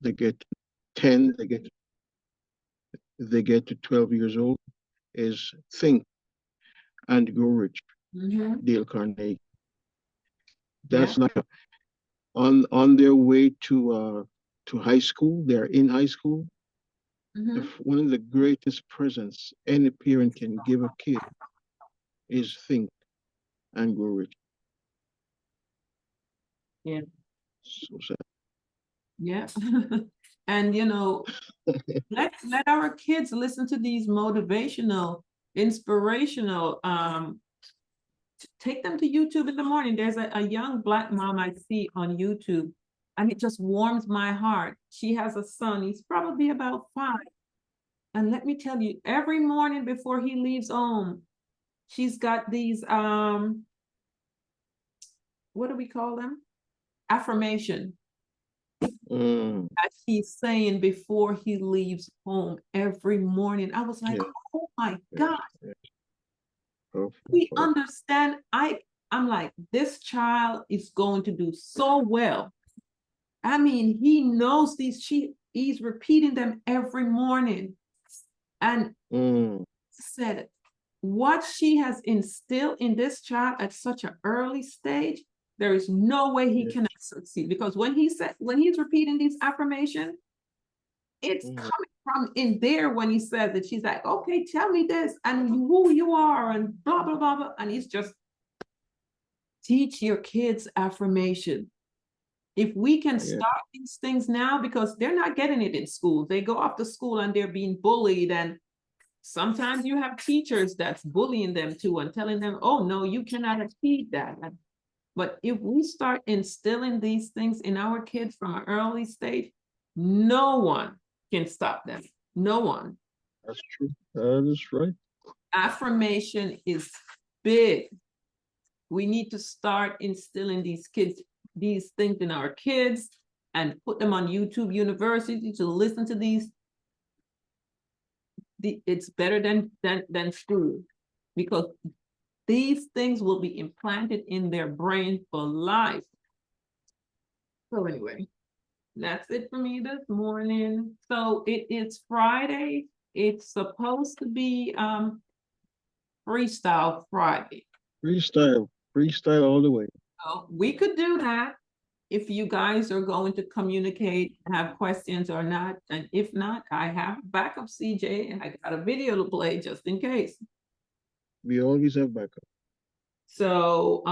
they get 10, they get to 12 years old, is Think and Grow Rich, Dale Carnegie. That's not on their way to high school. They're in high school. One of the greatest presents any parent can give a kid is Think and Grow Rich. Yeah. So sad. Yeah. And let our kids listen to these motivational, inspirational, take them to YouTube in the morning. There's a young Black mom I see on YouTube, and it just warms my heart. She has a son, he's probably about 5. And let me tell you, every morning before he leaves home, she's got these, what do we call them? Affirmation. That he's saying before he leaves home every morning. I was like, oh my God. We understand. I'm like, this child is going to do so well. I mean, he knows he's repeating them every morning. And said, what she has instilled in this child at such an early stage, there is no way he cannot succeed. Because when he's repeating these affirmations, it's coming from in there when he says it. She's like, okay, tell me this and who you are and blah, blah, blah, blah. And he's just, teach your kids affirmation. If we can start these things now, because they're not getting it in school. They go off to school and they're being bullied. And sometimes you have teachers that's bullying them too and telling them, oh, no, you cannot achieve that. But if we start instilling these things in our kids from an early stage, no one can stop them. No one. That's true. That is right. Affirmation is big. We need to start instilling these things in our kids and put them on YouTube University to listen to these. It's better than school, because these things will be implanted in their brain for life. So anyway, that's it for me this morning. So it is Friday. It's supposed to be Freestyle Friday. Freestyle all the way. So we could do that if you guys are going to communicate, have questions or not. And if not, I have backup, CJ, and I got a video to play just in case. We always have backup. So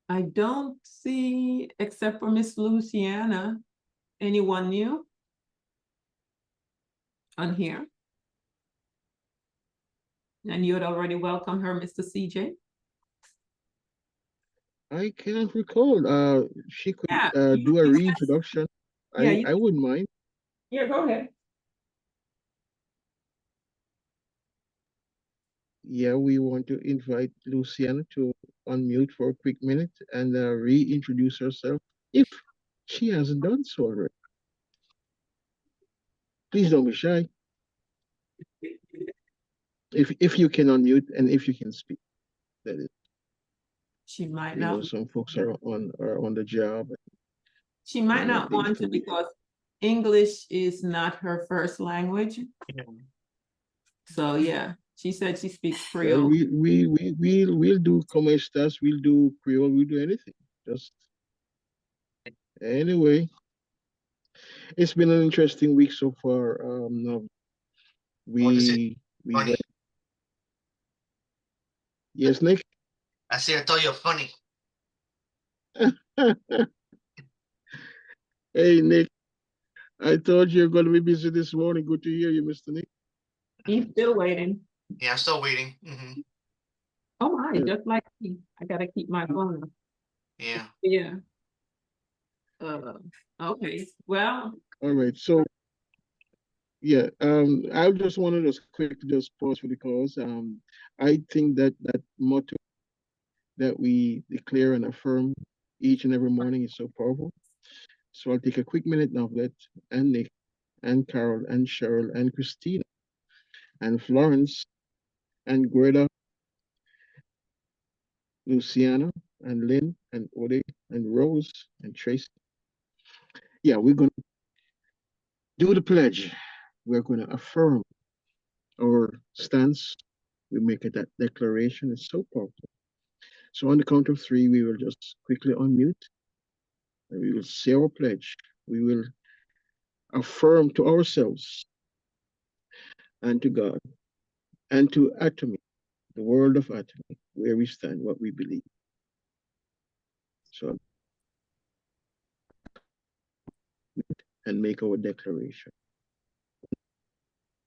I don't see, except for Miss Luciana, anyone new on here. And you had already welcomed her, Mr. CJ. I can't recall. She could do a reintroduction. I wouldn't mind. Yeah, go ahead. Yeah, we want to invite Luciana to unmute for a quick minute and reintroduce herself if she hasn't done so already. Please don't be shy. If you can unmute and if you can speak, that is. She might not. Some folks are on the job. She might not want to because English is not her first language. So yeah, she said she speaks Creole. We'll do como estas, we'll do Creole, we'll do anything. Just anyway, it's been an interesting week so far. We went. Yes, Nick. I see. I thought you're funny. Hey, Nick. I thought you were going to be busy this morning. Good to hear you, Mr. Nick. He's still waiting. Yeah, I'm still waiting. Oh my, just like me. I gotta keep my phone. Yeah. Yeah. Okay. Well. All right. So yeah, I just wanted to quickly just pause for the cause. I think that motto that we declare and affirm each and every morning is so powerful. So I'll take a quick minute now, let and Nick and Carol and Cheryl and Christina and Florence and Greta, Luciana and Lynn and Ode and Rose and Tracy. Yeah, we're going to do the pledge. We're going to affirm our stance. We make a declaration. It's so powerful. So on the count of three, we will just quickly unmute and we will say our pledge. We will affirm to ourselves and to God and to Atomy, the world of Atomy, where we stand, what we believe. So, and make our declaration.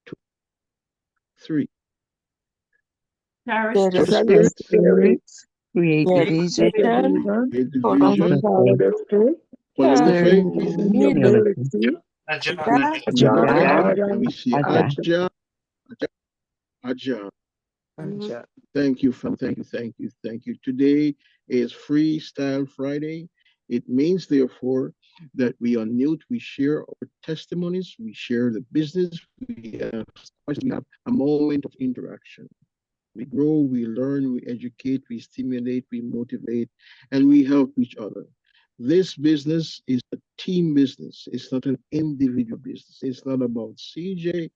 2, 3. Cherish There the is a spirit, spirit, create there the is vision, vision, Create the follow the vision, follow the spirit, follow the turn faith, to humility, humility, Aja, God, and God, God. God, And we and see Aja. Aja, Aja. Aja. Thank you, fam. Thank you, thank you, thank you. Today is Freestyle Friday. It means, therefore, that we unmute, we share our testimonies, we share the business, we have a moment of interaction. We grow, we learn, we educate, we stimulate, we motivate, and we help each other. This business is a team business. It's not an individual business. It's not about CJ.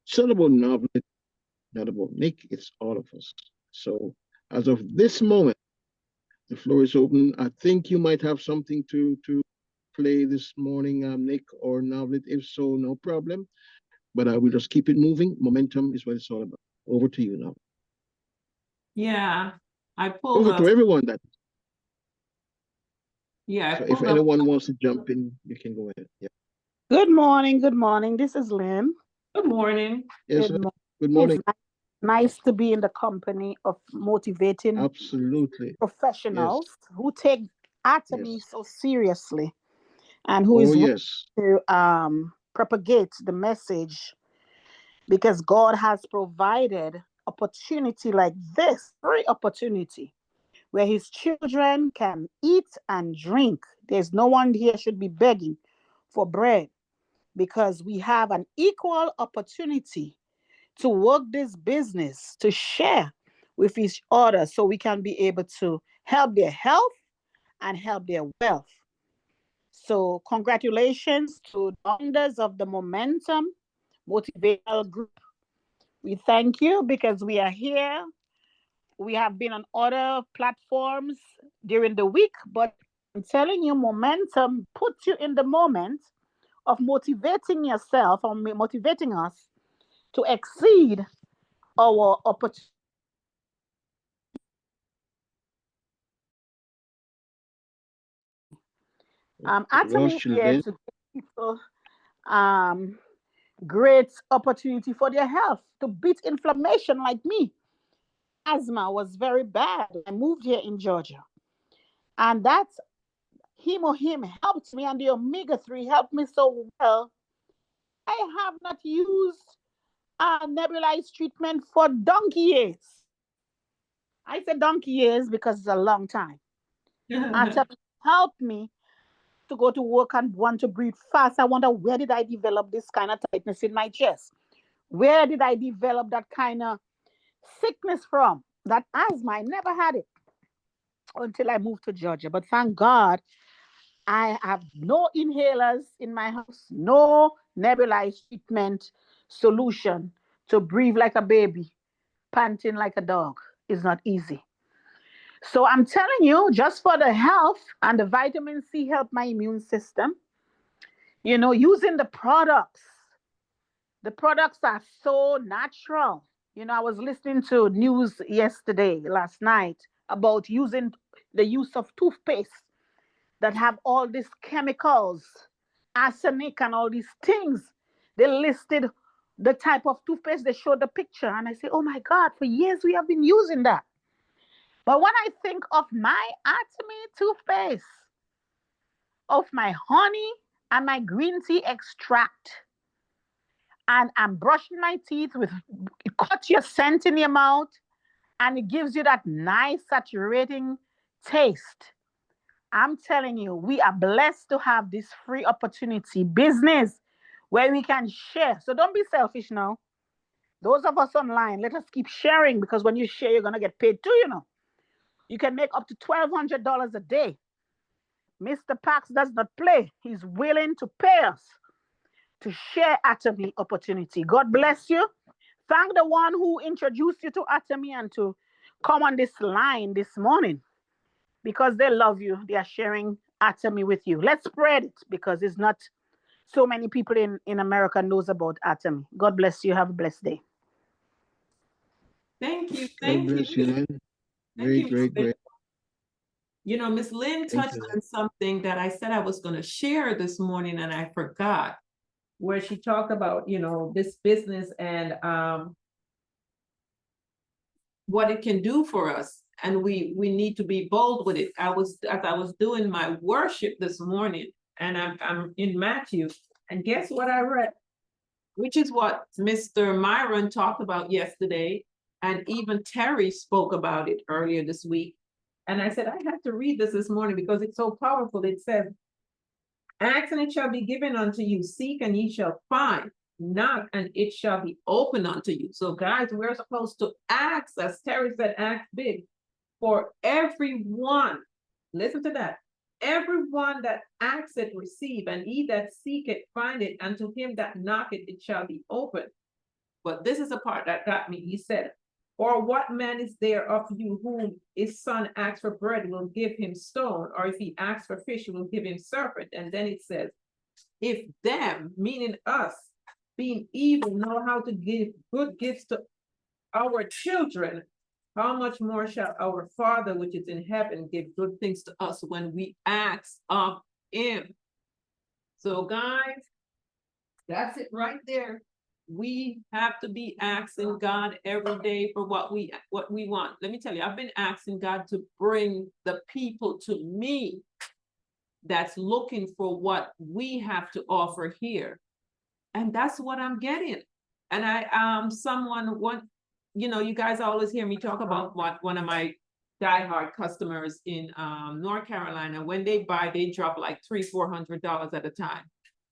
It's not about Novelet, not about Nick. It's all of us. So as of this moment, the floor is open. I think you might have something to play this morning, Nick or Novelet. If so, no problem. But I will just keep it moving. Momentum is what it's all about. Over to you now. yeah, I pulled Over up. to everyone that. Yeah, I So if pulled up. anyone wants to jump in, you can go ahead. Yeah. Good morning, good morning. This is Lynn. Good morning. Yes. Good Good morning. It's nice to be in the company of motivating Absolutely. professionals who take Atomy Yes. so seriously and who Oh is willing yes. to propagate the message, because God has provided opportunity like this, very opportunity, where his children can eat and drink. There's no one here should be begging for bread, because we have an equal opportunity to work this business, to share with each other so we can be able to help their health and help their wealth. So congratulations to the founders of the Momentum Motivational Group. We thank you because we are here. We have been on other platforms during the week, but I'm telling you, Momentum puts you in the moment of motivating yourself or motivating us to exceed our opportunity. Atomy is here to give people great opportunity for their health, to beat inflammation like me. Asthma was very bad. I moved here in Georgia. And that Him helped me, and the omega-3 helped me so well. I have not used a nebulized treatment for donkey years. I say donkey years because it's a long time. And to help me to go to work and want to breathe fast, I wonder, where did I develop this kind of tightness in my chest? Where did I develop that kind of sickness from? That asthma, I never had it until I moved to Georgia. But thank God, I have no inhalers in my house, no nebulized treatment solution to breathe like a baby, panting like a dog. Is not easy. So I'm telling you, just for the health, and the vitamin C help my immune system, using the products. The products are so natural. I was listening to news last night, about the use of toothpaste that have all these chemicals, arsenic, and all these things. They listed the type of toothpaste, they showed the picture, and I say, oh my God, for years we have been using that. But when I think of my Atomy toothpaste, of my honey and my green tea extract, and I'm brushing my teeth with, it cuts your scent in your mouth, and it gives you that nice saturating taste. I'm telling you, we are blessed to have this free opportunity business where we can share. So don't be selfish now. Those of us online, let us keep sharing, because when you share, you're going to get paid too. You can make up to $1,200 a day. Mr. Pax does not play. He's willing to pay us to share Atomy opportunity. God bless you. Thank the one who introduced you to Atomy and to come on this line this morning, because they love you. They are sharing Atomy with you. Let's spread it, because it's not so many people in America knows about Atomy. God bless you. Have a blessed day. Thank you. God Thank you. bless you, Lynn. Thank Great, you, great, Miss Lynn. great. You know, Miss Lynn Thank touched you, on something that I said I was going to share this morning and I forgot, where she talked about, you know, this business and what it can do for us. And we need to be bold with it. As I was doing my worship this morning, and I'm in Matthew, and guess what I read? Which is what Mr. Myron talked about yesterday, and even Terry spoke about it earlier this week. And I said, I had to read this morning because it's so powerful. It says, ask and it shall be given unto you, seek and ye shall find, knock and it shall be open unto you. So guys, we're supposed to ask, as Terry said, ask big for everyone. Listen to that. Everyone that asketh receive, and he that seeketh find it, and to him that knocketh it shall be open. But this is the part that got me. He said, or what man is there of you whom his son asks for bread will give him stone, or if he asks for fish, will give him serpent? And then it says, if them, meaning us, being evil, know how to give good gifts to our children, how much more shall our Father which is in heaven give good things to us when we ask of him? So guys, that's it right there. We have to be asking God every day for what we want. Let me tell you, I've been asking God to bring the people to me that's looking for what we have to offer here. And that's what I'm getting. And you know, you guys always hear me talk about what one of my diehard customers in North Carolina, when they buy, they drop like $300-400 at a time.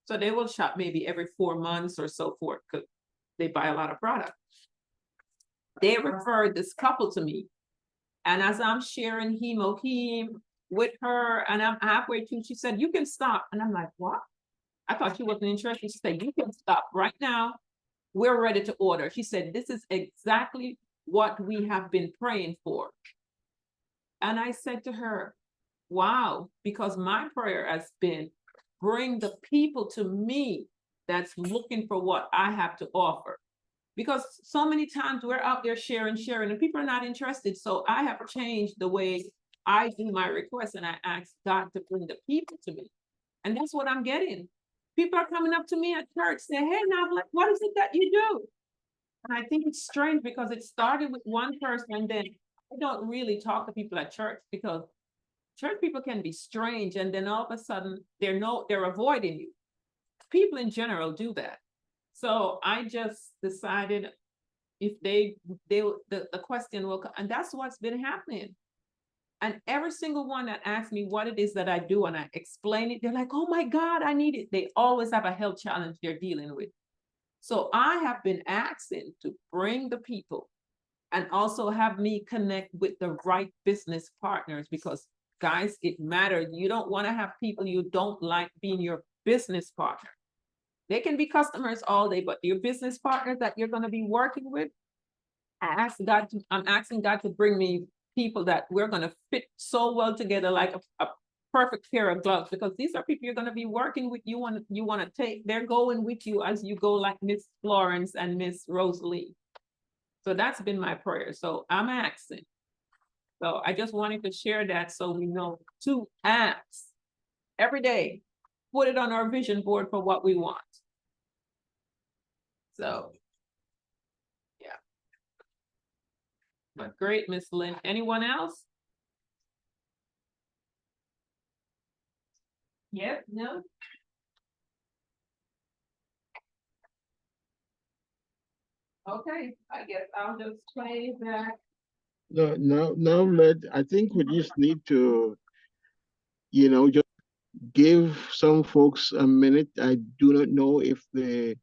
So they will shop maybe every 4 months or so forth, because they buy a lot of product. They referred this couple to me. And as I'm sharing heme with her, and I'm halfway through, she said, you can stop. And I'm like, what? I thought she wasn't interested. She said, you can stop right now. We're ready to order. She said, this is exactly what we have been praying for. And I said to her, wow, because my prayer has been, bring the people to me that's looking for what I have to offer. Because so many times we're out there sharing, and people are not interested. So I have changed the way I do my requests, and I ask God to bring the people to me. And that's what I'm getting. People are coming up to me at church saying, hey, now, what is it that you do? And I think it's strange because it started with one person, and then I don't really talk to people at church because church people can be strange, and then all of a sudden they're avoiding you. People in general do that. So I just decided if the question will come, and that's what's been happening. And every single one that asks me what it is that I do and I explain it, they're like, oh my God, I need it. They always have a health challenge they're dealing with. So I have been asking to bring the people and also have me connect with the right business partners, because guys, it matters. You don't want to have people you don't like being your business partner. They can be customers all day, but your business partners that you're going to be working with, I'm asking God to bring me people that we're going to fit so well together, like a perfect pair of gloves, because these are people you're going to be working with. You want to take, they're going with you as you go, like Miss Florence and Miss Rosalie. So that's been my prayer. So I'm asking. So I just wanted to share that so we know to ask every day, put it on our vision board for what we want. So, yeah. But great, Miss Lynn. Anyone else? Yep, no? Okay, I guess I'll just play that. No, I think we just need to, just give some folks a minute. I do not know if the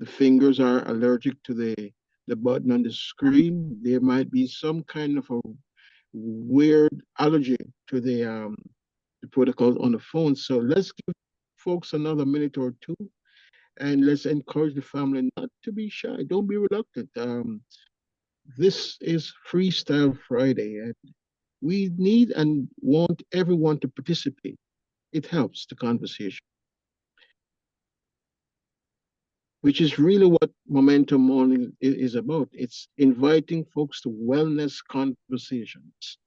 fingers are allergic to the the button on the screen, there might be some kind of a weird allergy to the protocol on the phone. So let's give folks another minute or two, and let's encourage the family not to be shy. Don't be reluctant. This is Freestyle Friday, and we need and want everyone to participate. It helps the conversation, which is really what Momentum Morning is about. It's inviting folks to wellness conversations.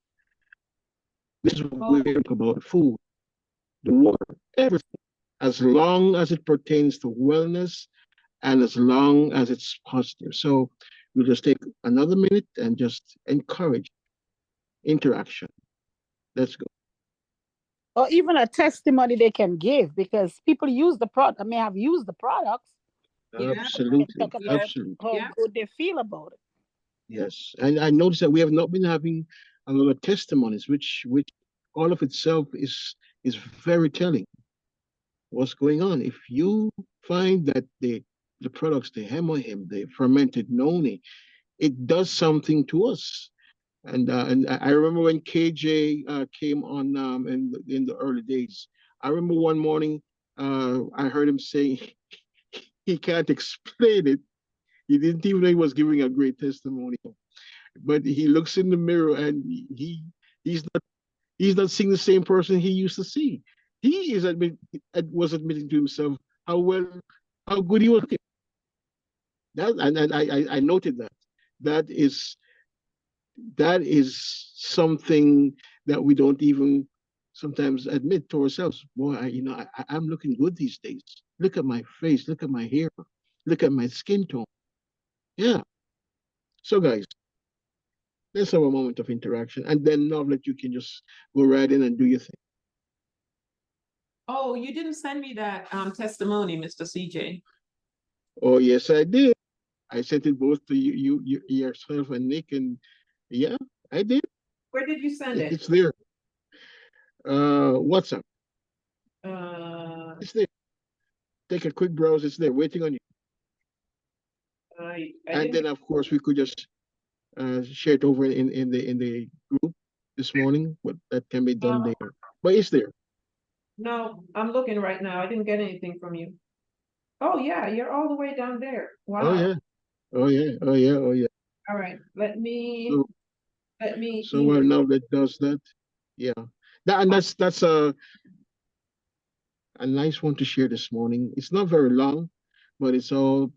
This is where we talk about food, the water, everything, as long as it pertains to wellness and as long as it's positive. So we'll just take another minute and just encourage interaction. Let's go. Or even a testimony they can give, because people use the product, may have used the products. Yeah. Absolutely. Talk about Absolutely. how Yeah. good they feel about it. Yes. And I noticed that we have not been having a lot of testimonies, which all of itself is very telling. What's going on? If you find that the products, the hemorrhage, the fermented noni, it does something to us. And I remember when KJ came on in the early days. I remember one morning I heard him say he can't explain it. He didn't even know he was giving a great testimonial. But he looks in the mirror and he's not seeing the same person he used to see. He was admitting to himself how how good he was looking. That and I noted that. That is that is something that we don't even sometimes admit to ourselves. Boy, I'm looking good these days. Look at my face, look at my hair, look at my skin tone. Yeah. So guys, let's have a moment of interaction. And then now that you can just go right in and do your thing. Oh, you didn't send me that testimony, Mr. CJ. Oh yes, I did. I sent it both to you yourself and Nick, and yeah, I did. Where did you send it? It's there. WhatsApp. It's there. Take a quick browse. It's there, waiting on you. I And didn't. then, of course, we could just share it over in the group this morning. But that can be done there. But it's there. No, I'm looking right now. I didn't get anything from you. Oh yeah, you're all the way down there. Wow. Oh yeah. Oh yeah. Oh yeah. Oh yeah. All right. Let me So well, now that does that, yeah. That's a nice one to share this morning. It's not very long, but it's all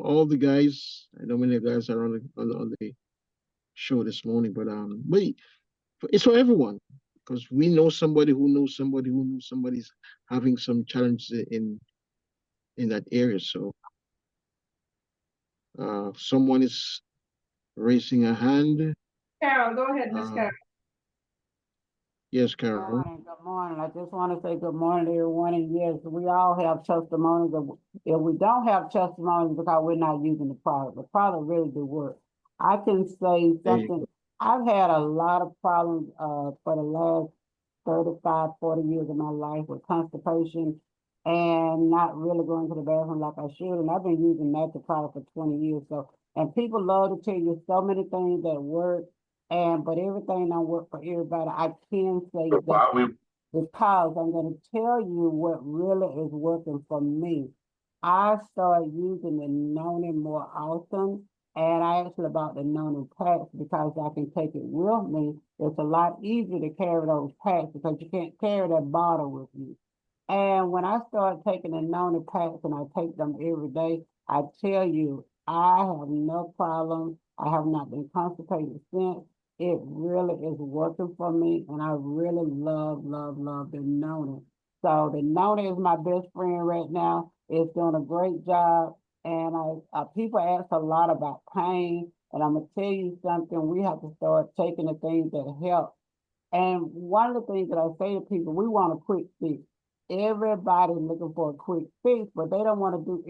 all the guys. I know many guys are on the show this morning, but it's for everyone because we know somebody who knows somebody who knows somebody's having some challenges in that area. So someone is raising a hand. Carol, go ahead, Miss Carol. Yes, Carol. Good morning. I just want to say good morning to everyone. And yes, we all have testimonies. If we don't have testimonies because we're not using the product really do work. I can say something. I've had a lot of problems for the last 35, 40 years of my life with constipation and not really going to the bathroom like I should. And I've been using natural product for 20 years. So, and people love to tell you so many things that work, but everything don't work for everybody. I can say that because I'm going to tell you what really is working for me. I started using the noni more often, and I actually bought the noni packs because I can take it with me. It's a lot easier to carry those packs because you can't carry that bottle with you. And when I started taking the noni packs and I take them every day, I tell you, I have no problem. I have not been constipated since. It really is working for me, and I really love, love, love the noni. So the noni is my best friend right now. It's doing a great job, and people ask a lot about pain, and I'm gonna tell you something. We have to start taking the things that help. And one of the things that I say to people, we want a quick fix. Everybody's looking for a quick fix, but they don't want to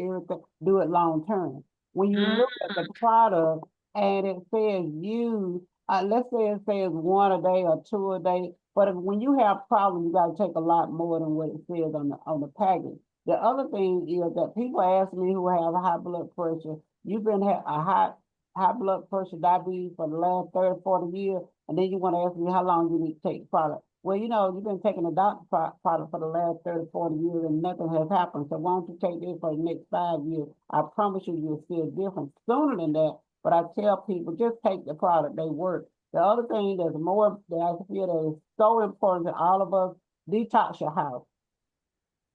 do it long term. When you look at the product and it says use, let's say it says 1 a day or 2 a day, but when you have problems, you got to take a lot more than what it says on the package. The other thing is that people ask me who have high blood pressure, you've been a high high blood pressure, diabetes for the last 30, 40 years, and then you want to ask me how long you need to take the product. Well, you know, you've been taking the doctor product for the last 30, 40 years and nothing has happened. So why don't you take this for the next 5 years? I promise you'll see a difference sooner than that. But I tell people, just take the product, they work. The other thing that's more that I feel that is so important to all of us, detox your house.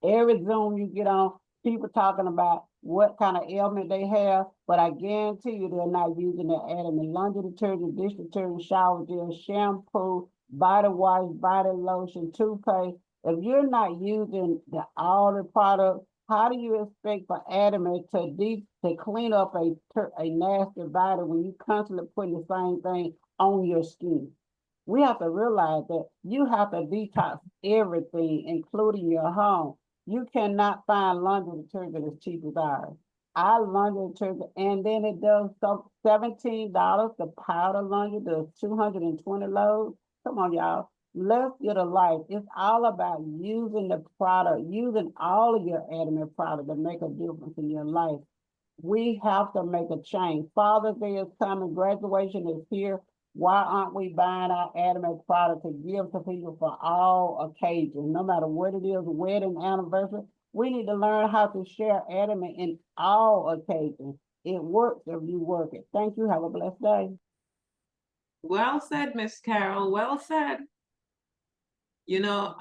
Every Zoom you get on, people talking about what kind of ailment they have, but I guarantee you they're not using their adamant laundry detergent, dish detergent, shower gel, shampoo, body wash, body lotion, toothpaste. If you're not using all the products, how do you expect for adamant to clean up a nasty body when you constantly putting the same thing on your skin? We have to realize that you have to detox everything, including your home. You cannot find laundry detergent as cheap as ours. Our laundry detergent, and then it does $17. The powder laundry does 220 loads. Come on, y'all. Let's get a life. It's all about using the product, using all of your adamant product to make a difference in your life. We have to make a change. Father's Day is coming. Graduation is here. Why aren't we buying our adamant product to give to people for all occasions, no matter what it is, wedding, anniversary? We need to learn how to share adamant in all occasions. It works if you work it. Thank you. Have a blessed day. Well said, Miss Carol. Well said. You know,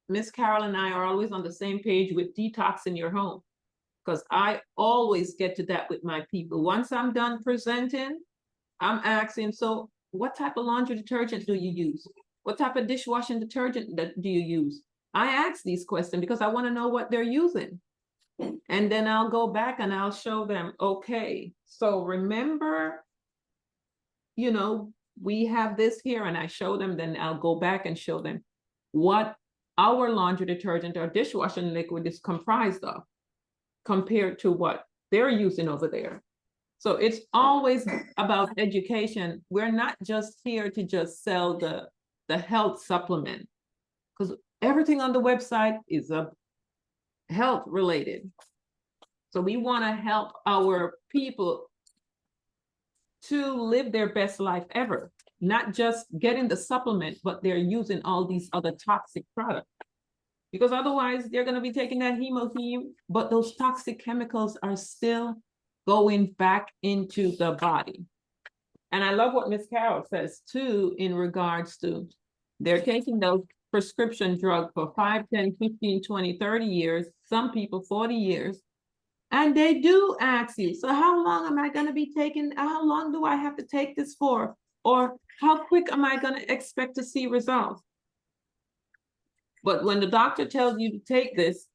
Miss Carol and I are always on the same page with detoxing your home, because I always get to that with my people. Once I'm done presenting, I'm asking, so what type of laundry detergent do you use? What type of dishwashing detergent do you use? I ask these questions because I want to know what they're using. And then I'll go back and I'll show them, okay, so remember, you know, we have this here, and I show them, then I'll go back and show them what our laundry detergent or dishwashing liquid is comprised of compared to what they're using over there. So it's always about education. We're not just here to just sell the health supplement, because everything on the website is health related. So we want to help our people to live their best life ever, not just getting the supplement, but they're using all these other toxic products. Because otherwise they're going to be taking that heme, but those toxic chemicals are still going back into the body. And I love what Miss Carol says too, in regards to they're taking those prescription drugs for 5, 10, 15, 20, 30 years, some people 40 years. And they do ask you, so how long am I going to be taking? How long do I have to take this for? Or how quick am I going to expect to see results? But when the doctor tells you to take this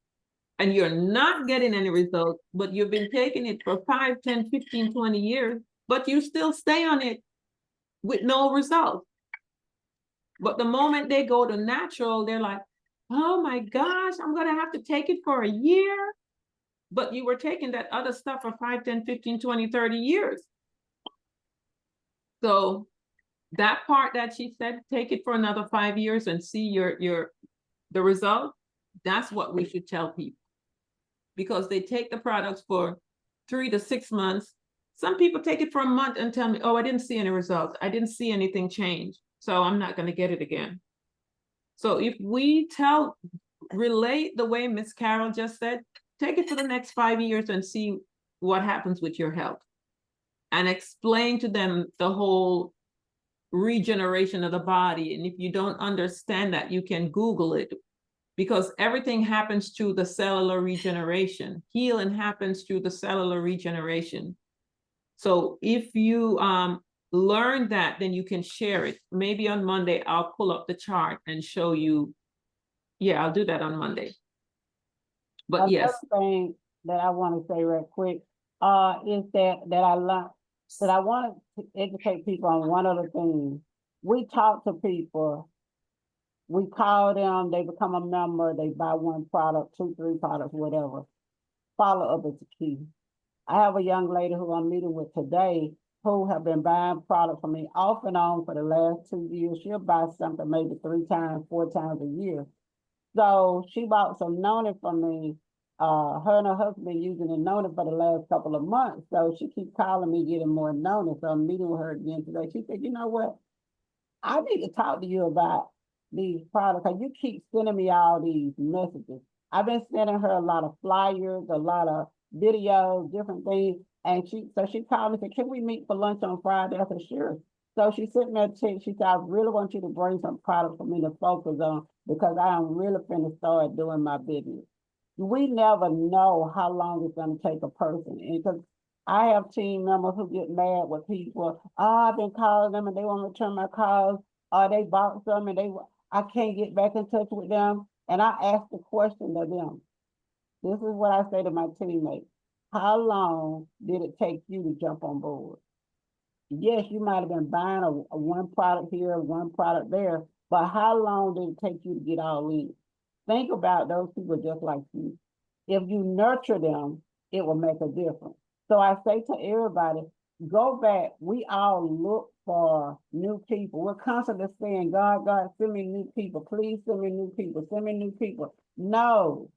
and you're not getting any results, but you've been taking it for 5, 10, 15, 20 years, but you still stay on it with no results. But the moment they go to natural, they're like, oh my gosh, I'm going to have to take it for a year. But you were taking that other stuff for 5, 10, 15, 20, 30 years. So that part that she said, take it for another 5 years and see the result, that's what we should tell people. Because they take the products for 3 to 6 months. Some people take it for a month and tell me, oh, I didn't see any results. I didn't see anything change. So I'm not going to get it again. So if we relate the way Miss Carol just said, take it for the next 5 years and see what happens with your health. And explain to them the whole regeneration of the body. And if you don't understand that, you can Google it, because everything happens through the cellular regeneration. Healing happens through the cellular regeneration. So if you learn that, then you can share it. Maybe on Monday, I'll pull up the chart and show you. Yeah, I'll do that on Monday. But yes. Another thing that I want to say real quick is that I learned that I want to educate people on one other thing. We talk to people, we call them, they become a member, they buy one product, 2, 3 products, whatever. Follow up is the key. I have a young lady who I'm meeting with today who have been buying products from me off and on for the last 2 years. She'll buy something maybe 3 times, 4 times a year. So she bought some Noni from me Her and her husband been using the Nona for the last couple of months. So she keeps calling me, getting more Nona. So I'm meeting with her again today. She said, you know what? I need to talk to you about these products because you keep sending me all these messages. I've been sending her a lot of flyers, a lot of videos, different things. And she called me and said, can we meet for lunch on Friday? I said, sure. So she sent me a text. She said, I really want you to bring some products for me to focus on because I am really finna start doing my business. We never know how long it's going to take a person. And because I have team members who get mad with people. Oh, I've been calling them and they won't return my calls. Or they bought some and I can't get back in touch with them. And I ask the question to them. This is what I say to my teammates. How long did it take you to jump on board? Yes, you might have been buying a one product here, one product there, but how long did it take you to get all in? Think about those people just like you. If you nurture them, it will make a difference. So I say to everybody, go back. We all look for new people. We're constantly saying, God, send me new people. Please send me new people. Send me new people. No,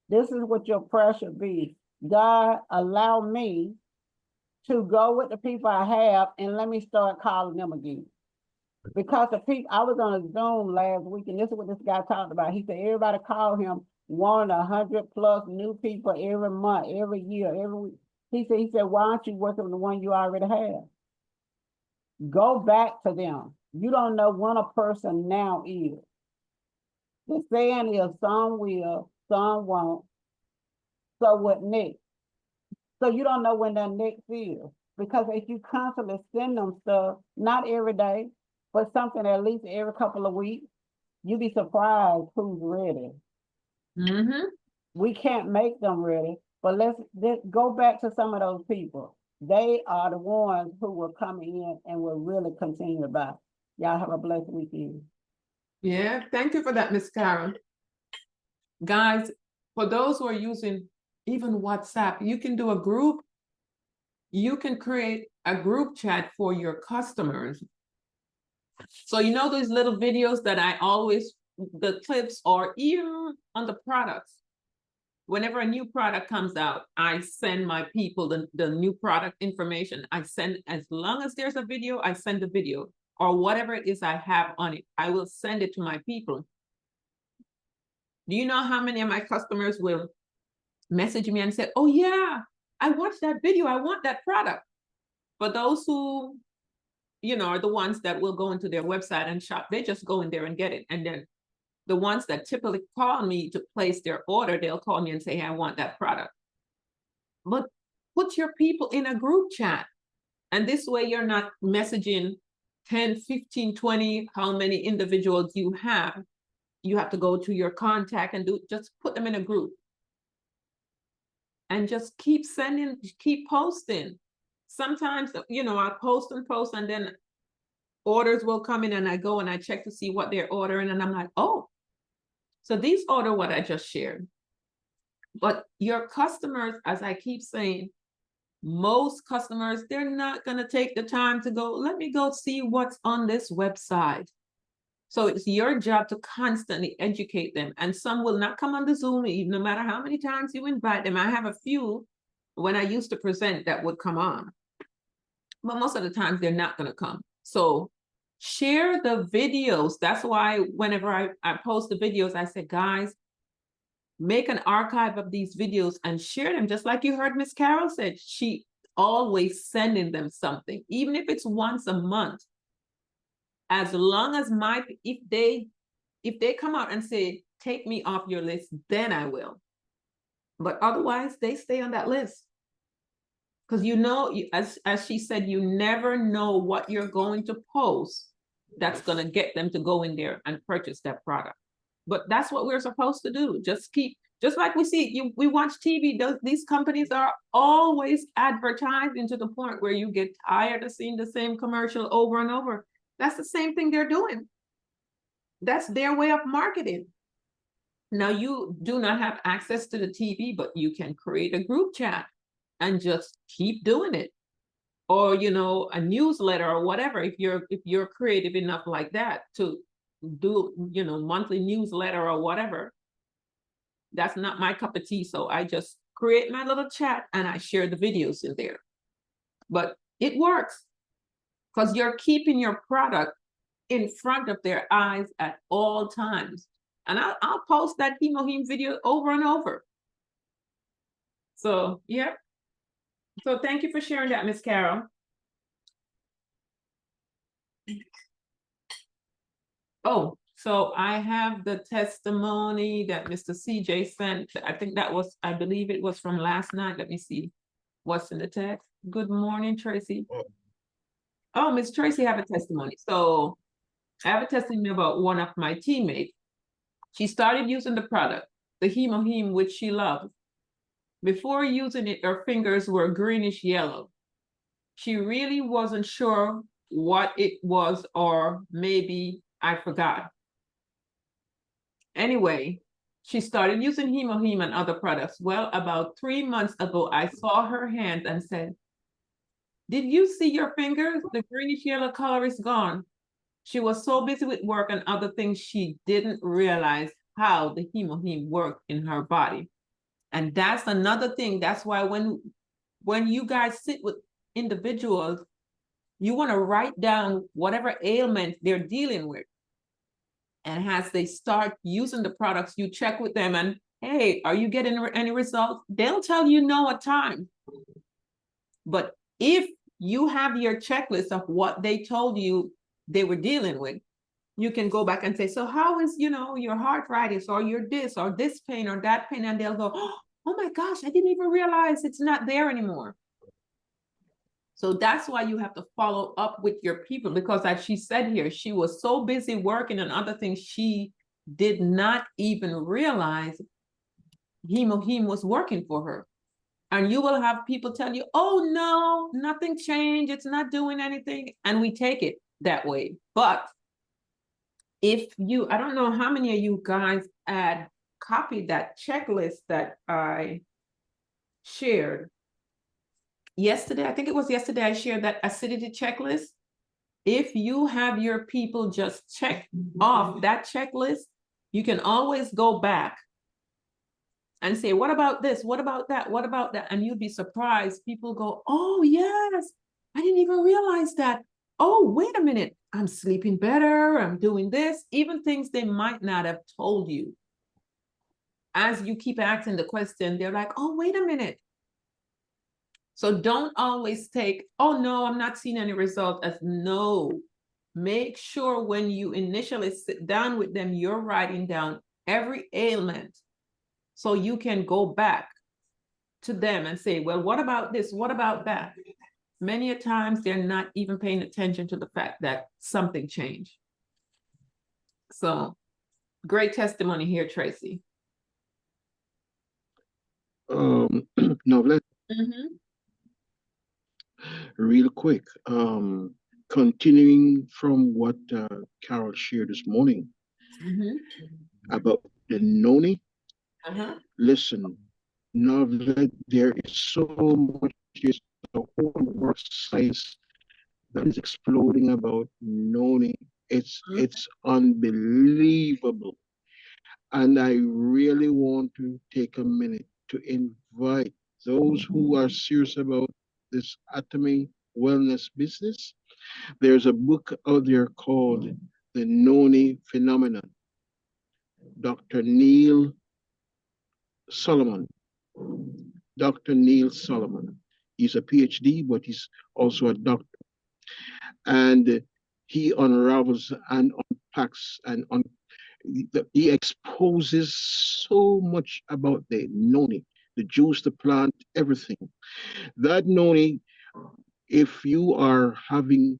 this is what your prayer should be. God, allow me to go with the people I have and let me start calling them again. Because the people, I was on a Zoom last week, and this is what this guy talked about. He said everybody called him wanting 100+ new people every month, every year, every week. He said, why aren't you working with the one you already have? Go back to them. You don't know when a person now is. The saying is some will, some won't. So what next? So you don't know when that next is. Because if you constantly send them stuff, not every day, but something at least every couple of weeks, you'd be surprised who's ready. Mm-hmm. We can't make them ready, but let's go back to some of those people. They are the ones who will come in and will really continue to buy. Y'all have a blessed weekend. Yeah, thank you for that, Miss Carol. Guys, for those who are using even WhatsApp, you can do a group. You can create a group chat for your customers. So you know those little videos that I always, the clips are even on the products. Whenever a new product comes out, I send my people the new product information. I send, as long as there's a video, I send the video or whatever it is I have on it. I will send it to my people. Do you know how many of my customers will message me and say, oh yeah, I watched that video, I want that product. For those who, you know, are the ones that will go into their website and shop, they just go in there and get it. And then the ones that typically call me to place their order, they'll call me and say, hey, I want that product. But put your people in a group chat. And this way you're not messaging 10, 15, 20, how many individuals you have. You have to go to your contact and just put them in a group. And just keep sending, keep posting. Sometimes, you know, I post and then orders will come in and I go and I check to see what they're ordering. And I'm like, oh, so these order what I just shared. But your customers, as I keep saying, most customers, they're not going to take the time to go, let me go see what's on this website. So it's your job to constantly educate them. And some will not come on the Zoom, even no matter how many times you invite them. I have a few when I used to present that would come on. But most of the times they're not going to come. So share the videos. That's why whenever I post the videos, I say, guys, make an archive of these videos and share them. Just like you heard Miss Carol said, she always sending them something, even if it's once a month. As long as if they come out and say, take me off your list, then I will. But otherwise, they stay on that list. Because you know, as she said, you never know what you're going to post that's going to get them to go in there and purchase that product. But that's what we're supposed to do. Just like we see, we watch TV, these companies are always advertising to the point where you get tired of seeing the same commercial over and over. That's the same thing they're doing. That's their way of marketing. Now, you do not have access to the TV, but you can create a group chat and just keep doing it. Or, you know, a newsletter or whatever, if you're creative enough like that to do, you know, monthly newsletter or whatever, That's not my cup of tea. So I just create my little chat and I share the videos in there. But it works because you're keeping your product in front of their eyes at all times. And I'll post that Hemoheme video over and over. So, yeah. So thank you for sharing that, Miss Carol. Oh, so I have the testimony that Mr. CJ sent. I think that was, I believe it was from last night. Let me see what's in the text. Good morning, Tracy. Oh, Miss Tracy have a testimony. So I have a testimony about one of my teammates. She started using the product, the Hemoheme, which she loved. Before using it, her fingers were greenish yellow. She really wasn't sure what it was, or maybe I forgot. Anyway, she started using Hemoheme and other products. Well, about 3 months ago, I saw her hand and said, "Did you see your fingers? The greenish yellow color is gone." She was so busy with work and other things, she didn't realize how the Hemoheme worked in her body. And that's another thing. That's why when you guys sit with individuals, you want to write down whatever ailment they're dealing with. And as they start using the products, you check with them and, hey, are you getting any results? They'll tell you no at times. But if you have your checklist of what they told you they were dealing with, you can go back and say, so how is, your arthritis or your this or this pain or that pain? And they'll go, oh my gosh, I didn't even realize it's not there anymore. So that's why you have to follow up with your people, because as she said here, she was so busy working on other things, she did not even realize Hemoheme was working for her. And you will have people tell you, oh no, nothing changed, it's not doing anything. And we take it that way. But if you, I don't know how many of you guys had copied that checklist that I shared yesterday. I think it was yesterday I shared that acidity checklist. If you have your people just check off that checklist, you can always go back and say, what about this? What about that? What about that? And you'd be surprised. People go, oh yes, I didn't even realize that. Oh, wait a minute, I'm sleeping better, I'm doing this, even things they might not have told you. As you keep asking the question, they're like, oh, wait a minute. So don't always take, oh no, I'm not seeing any result, as no. Make sure when you initially sit down with them, you're writing down every ailment so you can go back to them and say, well, what about this? What about that? Many a times they're not even paying attention to the fact that something changed. So great testimony here, Tracy. Novlet, real quick, continuing from what Carol shared this morning about the noni. Listen, Novlet, there is so much, there's a whole work science that is exploding about noni. It's unbelievable. And I really want to take a minute to invite those who are serious about this atomy wellness business. There's a book out there called The Noni Phenomenon. Dr. Neil Solomon. Dr. Neil Solomon. He's a PhD, but he's also a doctor. And he unravels and unpacks and he exposes so much about the noni, the juice, the plant, everything. That noni, if you are having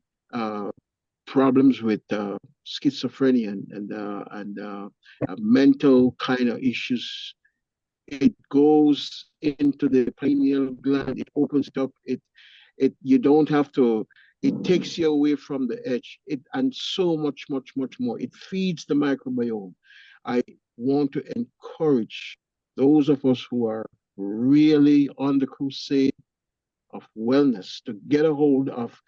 problems with schizophrenia and mental kind of issues, it goes into the pineal gland. It opens it up. You don't have to. It takes you away from the edge. And so much more. It feeds the microbiome. I want to encourage those of us who are really on the crusade of wellness to get a hold of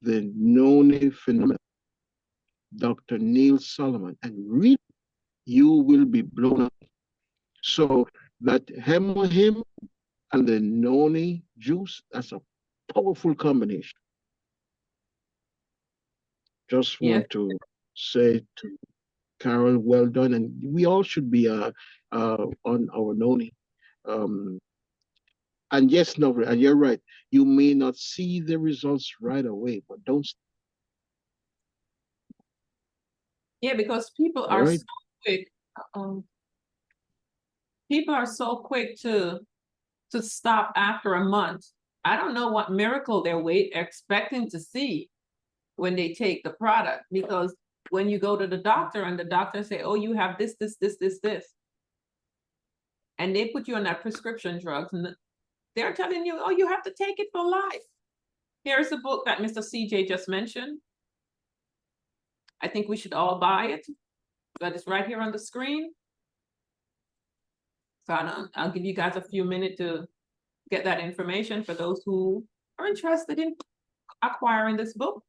the Noni phenomenon, Dr. Neil Solomon, and read. You will be blown up. So So that him and the noni juice, that's a powerful combination. Just Yeah. want to say to Carol, well done, and we all should be on our noni. And yes, no, and you're right. You may not see the results right away, but don't. Yeah, because people All are right. so quick. People are so quick to stop after a month. I don't know what miracle they're expecting to see when they take the product, because when you go to the doctor and the doctor say, oh, you have this, and they put you on that prescription drugs, and they're telling you, oh, you have to take it for life. Here's the book that Mr. CJ just mentioned. I think we should all buy it, but it's right here on the screen. So I'll give you guys a few minutes to get that information for those who are interested in acquiring this book.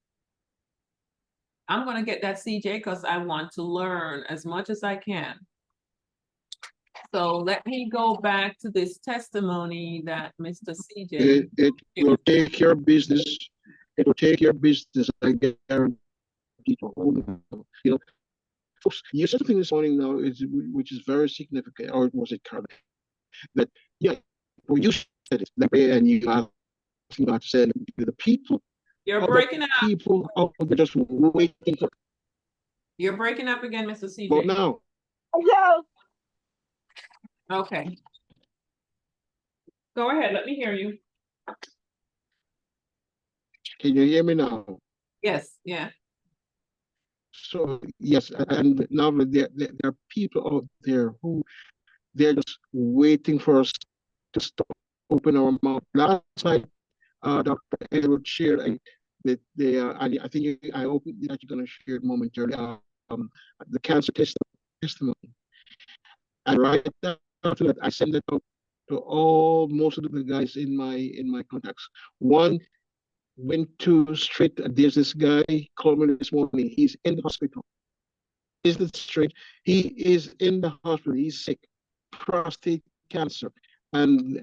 I'm going to get that, CJ, because I want to learn as much as I can. So let me go back to this testimony that Mr. CJ. It will take your business. It will take your business. I guarantee you. You know, folks, you said something this morning now, which is very significant, or was it Carla? That yeah, well, you said it that way, and you have not said the people. You're breaking up. People out there just waiting for. You're breaking up again, Mr. CJ. But now. Yeah. Okay. Go ahead. Let me hear you. Can you hear me now? Yes. Yeah. So yes, and now there are people out there who they're just waiting for us to stop, open our mouth. Last night, Dr. Edward shared and I think I hope that you're going to share it momentarily. The cancer testimony, and right after that, I sent it out to most of the guys in my contacts. One went to straight. There's this guy called me this morning. He's in the hospital. Is it straight? He is in the hospital. He's sick, prostate cancer, and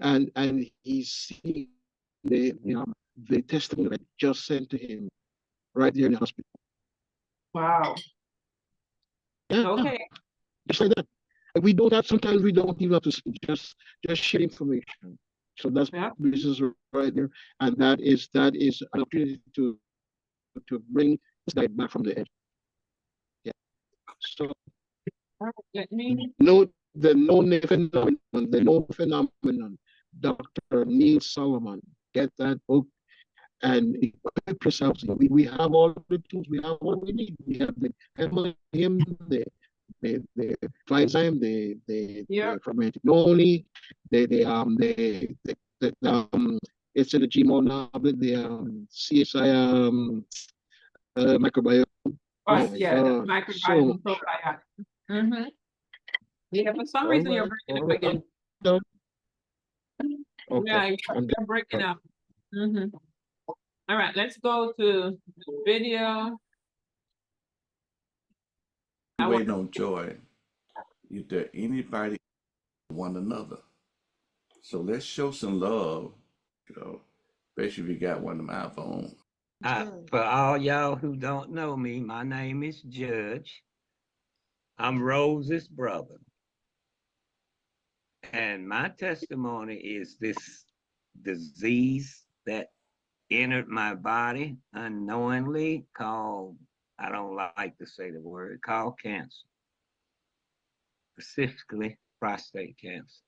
he's seeing the testimony that I just sent to him right there in the hospital. Wow. Yeah, okay. Just like that. We don't have. Sometimes we don't even have to speak. Just share information. So that's this is right there, and that is an opportunity to bring this guy back from the edge. Yeah. So Let me the known phenomenon, Dr. Neil Solomon. Get that book and equip yourselves. We have all the tools. We have what we need. We have the him, the enzyme, the fermented noni, it's in the GMO now, the CSI microbiome. Oh, yeah, microbiome probiotic. Mm-hmm. Yeah, for some reason you're breaking up again. Okay. Yeah, you're breaking up. Mm-hmm. All right, let's go to video. Waiting on joy. If there anybody one another, so let's show some love. Especially if you got one of them iPhones. For all y'all who don't know me, my name is Judge. I'm Rose's brother. And my testimony is this disease that entered my body unknowingly called, I don't like to say the word, called cancer. Specifically, prostate cancer.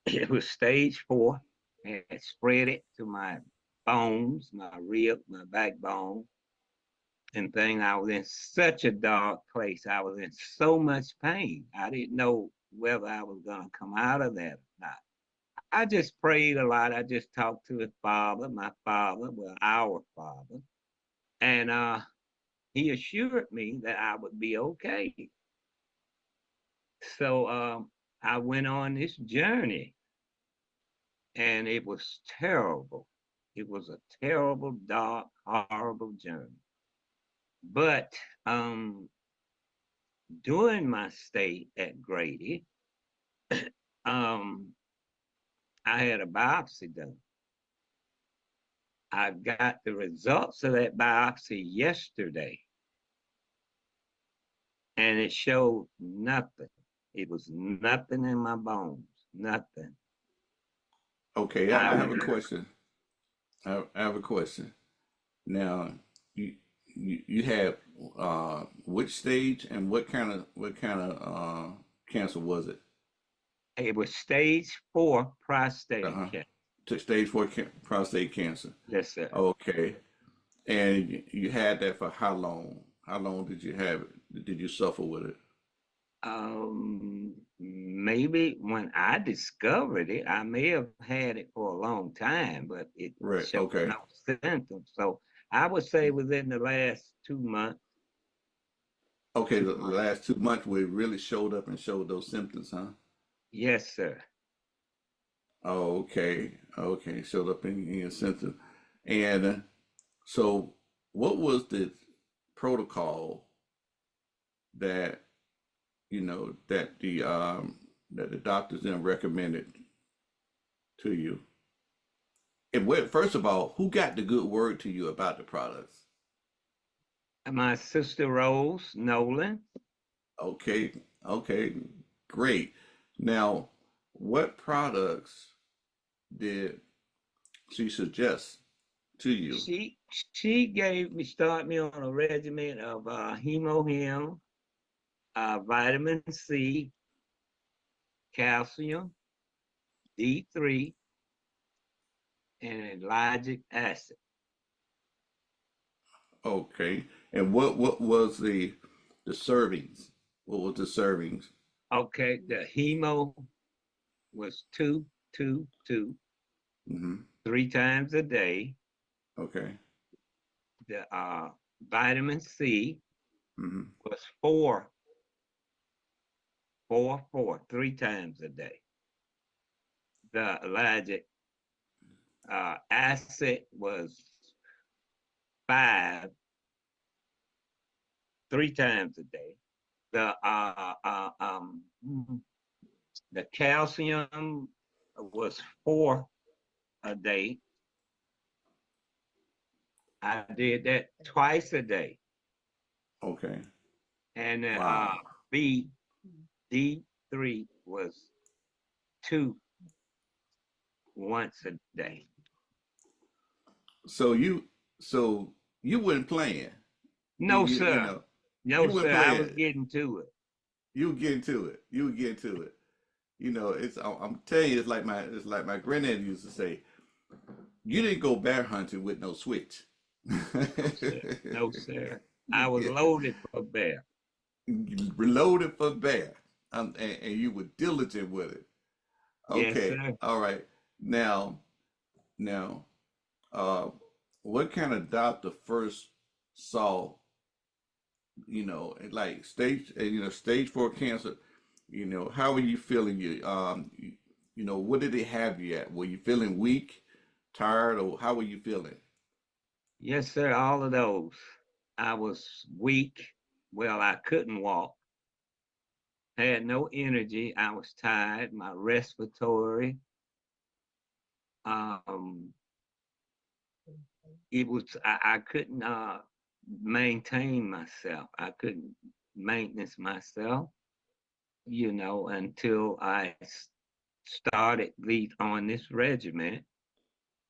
It was stage 4, and it spread it to my bones, my rib, my backbone, and thing. I was in such a dark place. I was in so much pain. I didn't know whether I was going to come out of that or not. I just prayed a lot. I just talked to his father, my father, well, our father. And he assured me that I would be okay. So I went on this journey, and it was terrible. It was a terrible, dark, horrible journey. But during my stay at Grady, um, I had a biopsy done. I got the results of that biopsy yesterday, and it showed nothing. It was nothing in my bones, nothing. Okay, I have a question. I have a question. Now, you have which stage and what kind of cancer was it? It was stage 4 prostate Uh-huh. cancer. To stage 4 prostate cancer. Yes, sir. Okay. And you had that for how long? How long did you have it? Did you suffer with it? Maybe when I discovered it, I may have had it for a long time, but it Right. showed Okay. no symptoms. So I would say within the last 2 months. Okay. The last 2 months where it really showed up and showed those symptoms, huh? Yes, sir. Oh, okay. Okay. Showed up in your symptoms. And so what was the protocol that that the doctors then recommended to you? And first of all, who got the good word to you about the products? My sister Rose Nolan. Okay, okay, great. Now, what products did she suggest to you? She started me on a regimen of hemohim, vitamin C, calcium, D3, and ellagic acid. Okay, and what was the servings? What was the servings? Okay, the hemo was 2, 2, 2, Mm-hmm. 3 times a day. Okay. The vitamin C Mm-hmm. was 4, 4, 4, 3 times a day. The ellagic acid was 5, 3 times a day. The calcium was 4 a day. I did that twice a day. Okay. And the Wow. D3 was 2 once a day. So you weren't playing. No, You sir. know, No, you weren't sir. I was playing. getting to it. You would get into it. You would get into it. I'm telling you, it's like my granddad used to say, you didn't go bear hunting with no switch. No, sir. No, sir. I was Yeah. loaded for bear. Reloaded for bear. And you were diligent with it. Yes, Okay. sir. All right. Now, uh, what kind of doctor first saw, like stage 4 cancer? How were you feeling? What did they have you at? Were you feeling weak, tired, or how were you feeling? Yes, sir. All of those. I was weak. Well, I couldn't walk. Had no energy. I was tired. My respiratory. Um, I couldn't maintain myself. I couldn't maintenance myself, until I started on this regimen,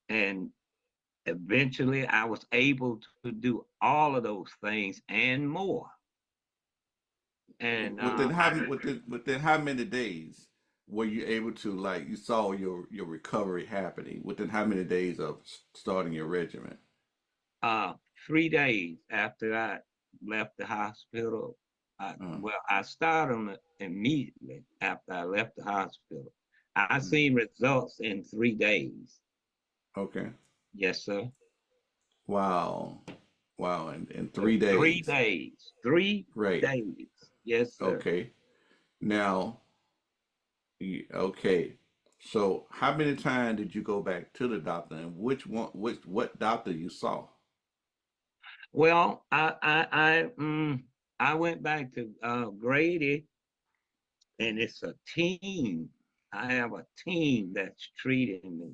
and eventually I was able to do all of those things and more. And Within how many days were you able to, like, you saw your recovery happening? Within how many days of starting your regimen? 3 days after I left the hospital, Uh, I started on it immediately after I left the hospital. I mm, seen results in 3 days. okay. Yes, sir. Wow. Wow. In So 3 3 days. days. Three Right. days. Yes, sir. Okay. Now, okay. So how many times did you go back to the doctor, and what doctor you saw? Well, I went back to Grady and it's a team. I have a team that's treating me.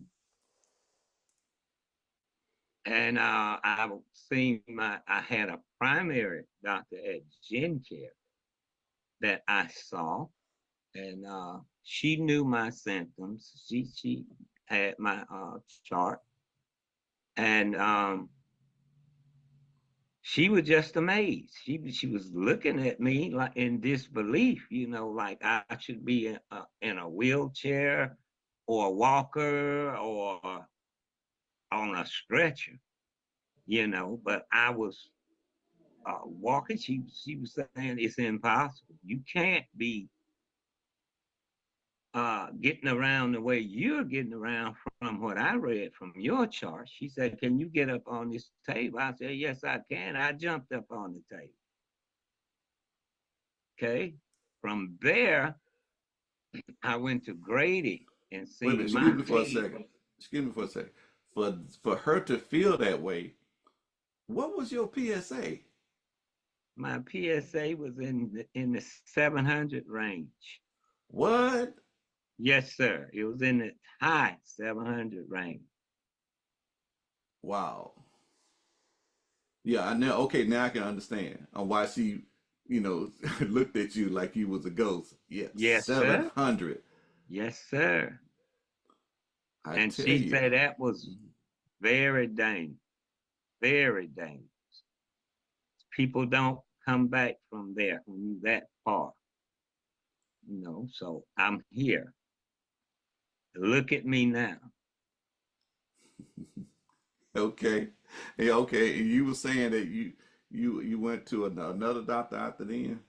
And I've seen I had a primary doctor at GenCare that I saw, and she knew my symptoms. She had my chart, and she was just amazed. She was looking at me like in disbelief, you know, like I should be in a wheelchair or a walker or on a stretcher, you know. But I was walking. She was saying it's impossible. You can't be getting around the way you're getting around from what I read from your chart. She said, "Can you get up on this table?" I said, "Yes, I can." I jumped up on the table. Okay. From there, I went to Grady and Wait a minute, seen excuse my me for a team. second. Excuse me for a second. For her to feel that way, what was your PSA? My PSA was in the 700 range. What? Yes, sir. It was in the high 700 range. Wow. Yeah, I know. Okay, now I can understand on why she, you know, looked at you like you was a ghost. Yeah, Yes, sir. 700. Yes, sir. I And tell she you. said that was very dangerous. Very dangerous. People don't come back from there when you that far. You know, so I'm here. Look at me now. Okay. Hey, okay. And you were saying that you went to another doctor after then?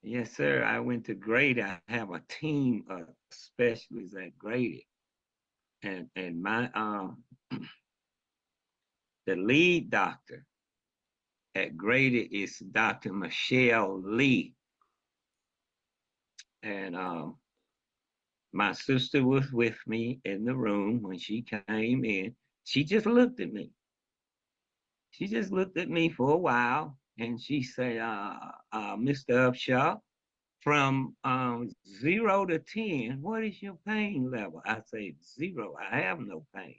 Yes, sir. I went to Grady. I have a team of specialists at Grady. And my the lead doctor at Grady is Dr. Michelle Lee. And my sister was with me in the room when she came in. She just looked at me. She just looked at me for a while and she said, Mr. Upshaw, from 0 to 10, what is your pain level? I say 0. I have no pain.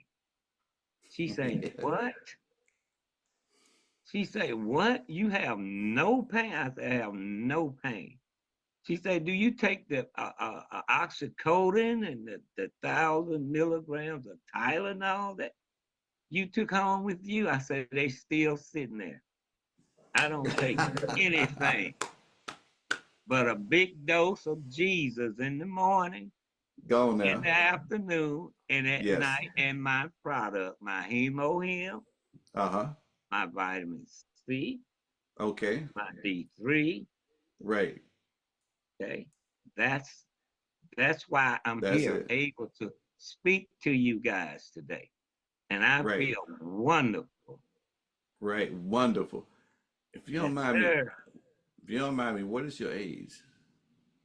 She said, what? She said, what? You have no pain? I said, I have no pain. She said, do you take the oxycodone and the 1,000 milligrams of Tylenol that you took home with you? I said, they still sitting there. I don't take anything but a big dose of Jesus in the morning, Go in now. the afternoon, and at Yes. night, and my product, my Hemohim, Uh-huh. my vitamin C, Okay. my D3. Right. Okay. That's why I'm That's here, it. able to speak to you guys today. And I Right. feel wonderful. Right. Wonderful. If you don't Yes, mind me, sir. if you don't mind me, what is your age?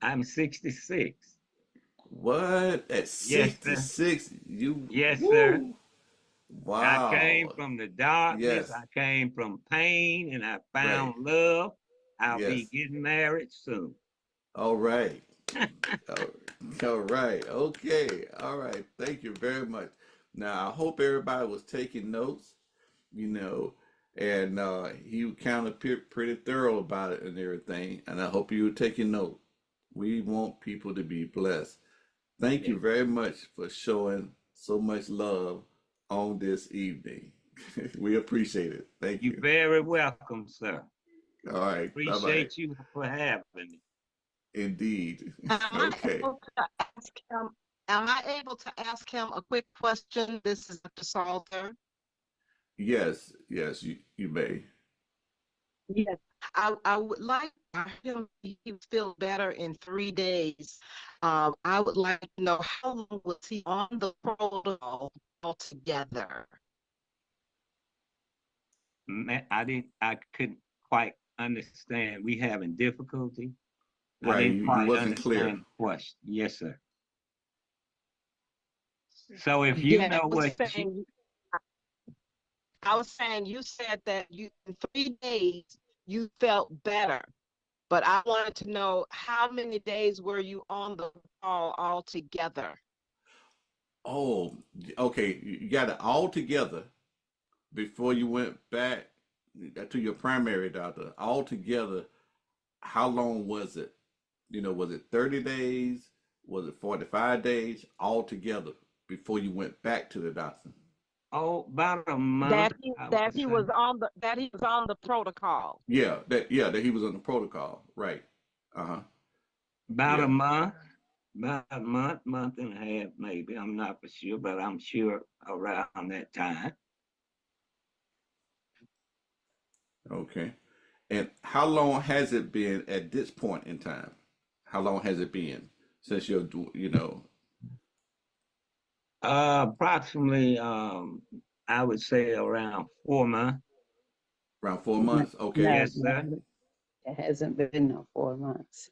I'm 66. What? At Yes, sir. 66, you, Yes, sir. woo. I came Wow. from the darkness. Yes. I came from pain and I Right. found love. I'll be Yes. getting married soon. All right. All right. Okay. All right. Thank you very much. Now, I hope everybody was taking notes, you know, and he kind of pretty thorough about it and everything. And I hope you were taking note. We want people to be blessed. Thank you very much for showing so much love on this evening. We appreciate it. Thank You're you. very welcome, sir. All right. Bye bye. Appreciate you for having me. Indeed. Am I Okay. able to ask him, am I able to ask him a quick question? This is Dr. Salter. Yes. Yes. You may. Yes. I would like him, he would feel better in 3 days. I would like to know how long was he on the protocol altogether? I couldn't quite understand. We having difficulty. I Right. didn't You quite wasn't clear. understand the question. Yes, sir. So if you Yeah, know what you, I was saying you said that you in 3 days you felt better. but I wanted to know how many days were you on the call altogether? Oh, okay. You got it all together before you went back to your primary doctor. All together, how long was it? You know, was it 30 days? Was it 45 days? All together before you went back to the doctor? Oh, about a month, That he I that would he say. was on the protocol. That he was on the protocol, right? Uh-huh. About Yeah. a month, month and a half, maybe. I'm not for sure, but I'm sure around that time. Okay. And how long has it been at this point in time? How long has it been since you're, Approximately, I would say around 4 months. around 4 months? Okay. No, Yes, sir. it hasn't been no 4 months.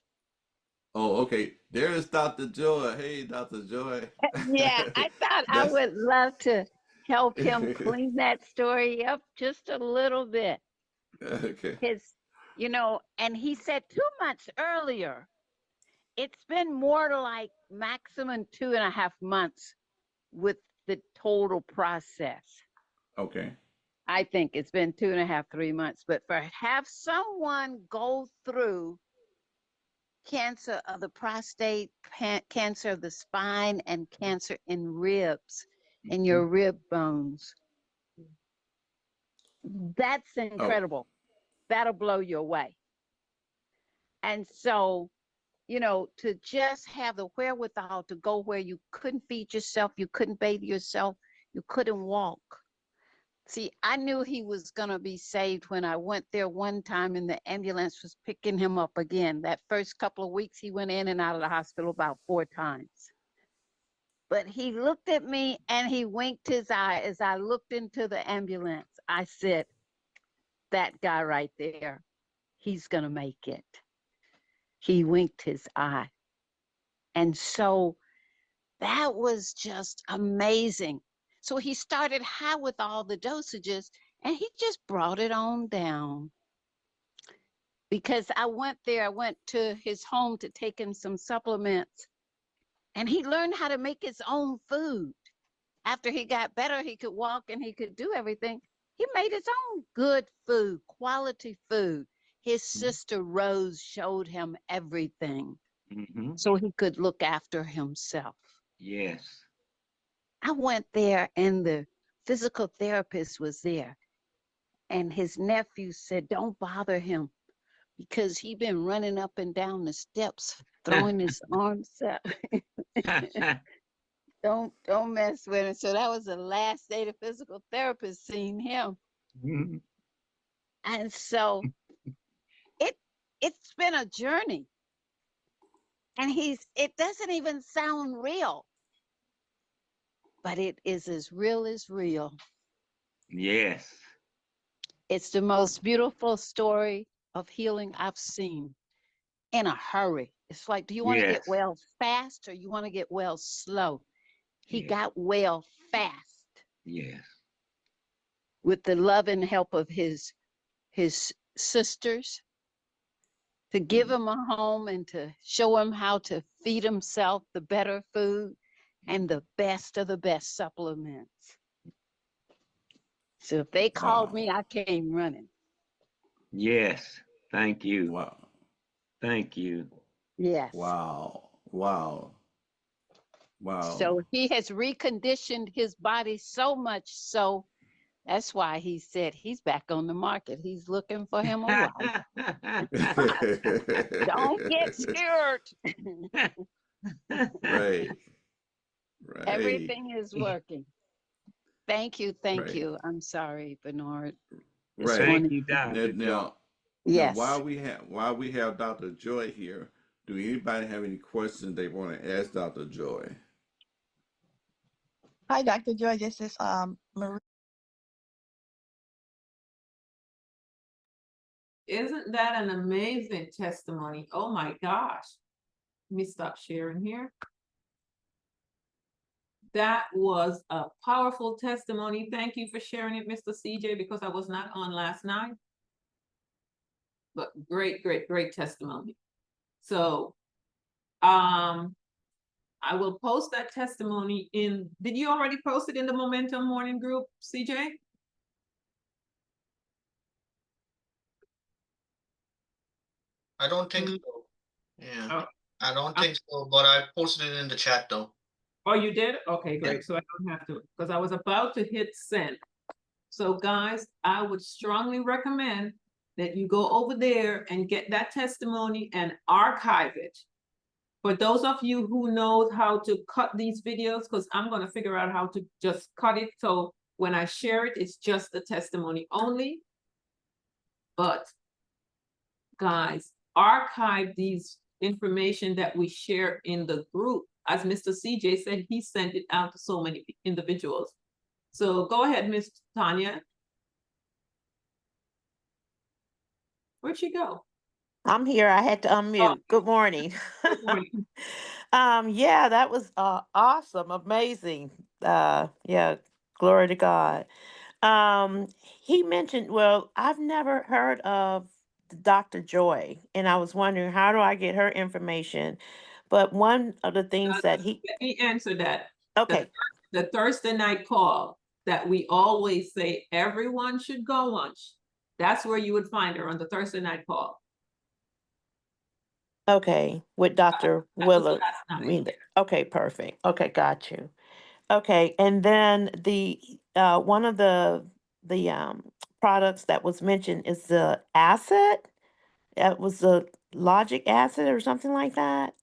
Oh, okay. There is Dr. Joy. Hey, Dr. Joy. Yeah, I thought I That's would love to help him clean that story up just a little bit. okay. His, and he said 2 months earlier. It's been more like maximum 2.5 months with the total process. Okay. I think it's been 2.5, 3 months. But for have someone go through cancer of the prostate, cancer of the spine, and cancer in ribs, in your rib bones, that's Oh, incredible. That'll blow you away. And so, to just have the wherewithal to go where you couldn't feed yourself, you couldn't bathe yourself, you couldn't walk. See, I knew he was going to be saved when I went there one time and the ambulance was picking him up again. That first couple of weeks, he went in and out of the hospital about 4 times. But he looked at me and he winked his eye as I looked into the ambulance. I said, that guy right there, he's going to make it. He winked his eye. And so that was just amazing. So he started high with all the dosages and he just brought it on down. Because I went to his home to take him some supplements and he learned how to make his own food. After he got better, he could walk and he could do everything. He made his own good food, quality food. His sister Rose showed him everything so he could look after himself. Yes. I went there and the physical therapist was there. And his nephew said, don't bother him because he been running up and down the steps, throwing his arms up. Don't mess with him. So that was the last day the physical therapist seen him. And so it's been a journey. And it doesn't even sound real, but it is as real as real. Yes. It's the most beautiful story of healing I've seen in a hurry. It's like, do you want to get Yes. well fast or you want to get well slow? He Yes. got well fast Yes. with the love and help of his sisters to give him a home and to show him how to feed himself the better food and the best of the best supplements. So if they called me, I came running. Yes. Thank you. wow. Thank you. Yes. Wow. Wow. Wow. So he has reconditioned his body so much so that's why he said he's back on the market. He's looking for him a wife. Don't get scared. Right. Right. Everything is working. Thank you. Thank Right. you. I'm sorry, Bernard. Right. Thank you, Dr. Now, Joe. now, Yes. while we have Dr. Joy here, do anybody have any questions they want to ask Dr. Joy? Hi, Dr. Joy. This is Marie. Isn't that an amazing testimony? Oh my gosh. Let me stop sharing here. That was a powerful testimony. Thank you for sharing it, Mr. CJ, because I was not on last night. But great, great, great testimony. So, I will post that testimony in, did you already post it in the Momentum Morning Group, CJ? I don't think Mm. so. Yeah, Oh. I don't think so, but I posted it in the chat though. Oh, you did? Okay, Yeah. great. So I don't have to, because I was about to hit send. So guys, I would strongly recommend that you go over there and get that testimony and archive it. For those of you who knows how to cut these videos, because I'm going to figure out how to just cut it. So when I share it, it's just the testimony only. But guys, archive these information that we share in the group. As Mr. CJ said, he sent it out to so many individuals. So go ahead, Miss Tanya. Where'd she go? I'm here. I had to unmute. Good morning. Good morning. Yeah, that was awesome, amazing. Yeah, glory to God. He mentioned, well, I've never heard of Dr. Joy, and I was wondering how do I get her information? But one of the things that he Let me answer that. okay, The Thursday night call that we always say everyone should go on. That's where you would find her, on the Thursday night call. okay, with Dr. That was Willard. last night. Okay, perfect. Okay, got you. Okay, and then the one of the products that was mentioned is the acid. That was the logic acid or something like that.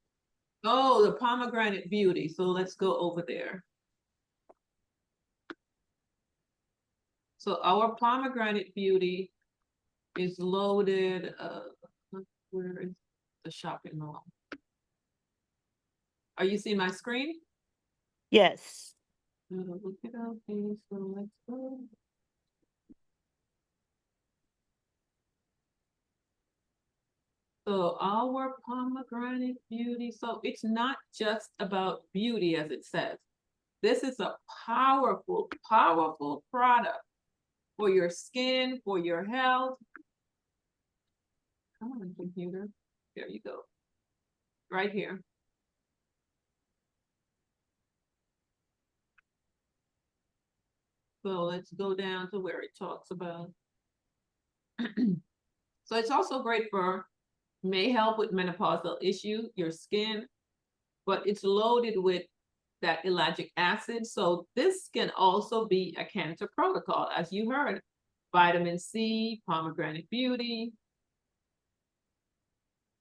Oh, the pomegranate beauty. So let's go over there. So our pomegranate beauty is loaded. Where is the shopping mall? Are you seeing my screen? Yes. Okay, so let's go. So our pomegranate beauty, so it's not just about beauty as it says. This is a powerful, powerful product for your skin, for your health. Come on, computer. There you go. Right here. So let's go down to where it talks about. So it's also great for, may help with menopausal issue, your skin, but it's loaded with that ellagic acid. So this can also be a cancer protocol, as you heard. Vitamin C, pomegranate beauty.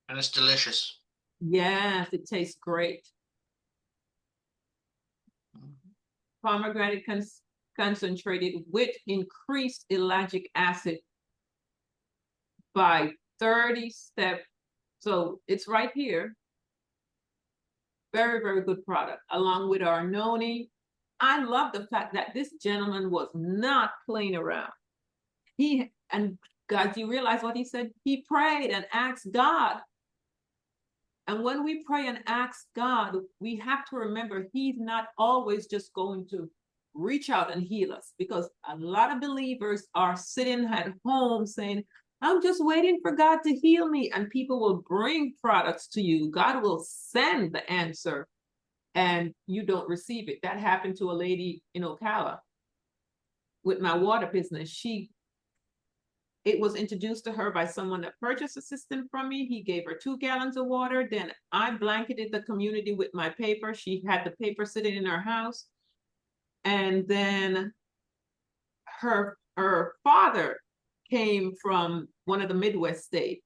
And it's delicious. Yes, it tastes great. Pomegranate concentrated with increased ellagic acid by 30 steps. So it's right here. Very, very good product, along with our noni. I love the fact that this gentleman was not playing around. And guys, you realize what he said? He prayed and asked God. And when we pray and ask God, we have to remember he's not always just going to reach out and heal us, because a lot of believers are sitting at home saying, I'm just waiting for God to heal me. And people will bring products to you. God will send the answer and you don't receive it. That happened to a lady in Ocala with my water business. It was introduced to her by someone that purchased a system from me. He gave her 2 gallons of water. Then I blanketed the community with my paper. She had the paper sitting in her house. And then her father came from one of the Midwest states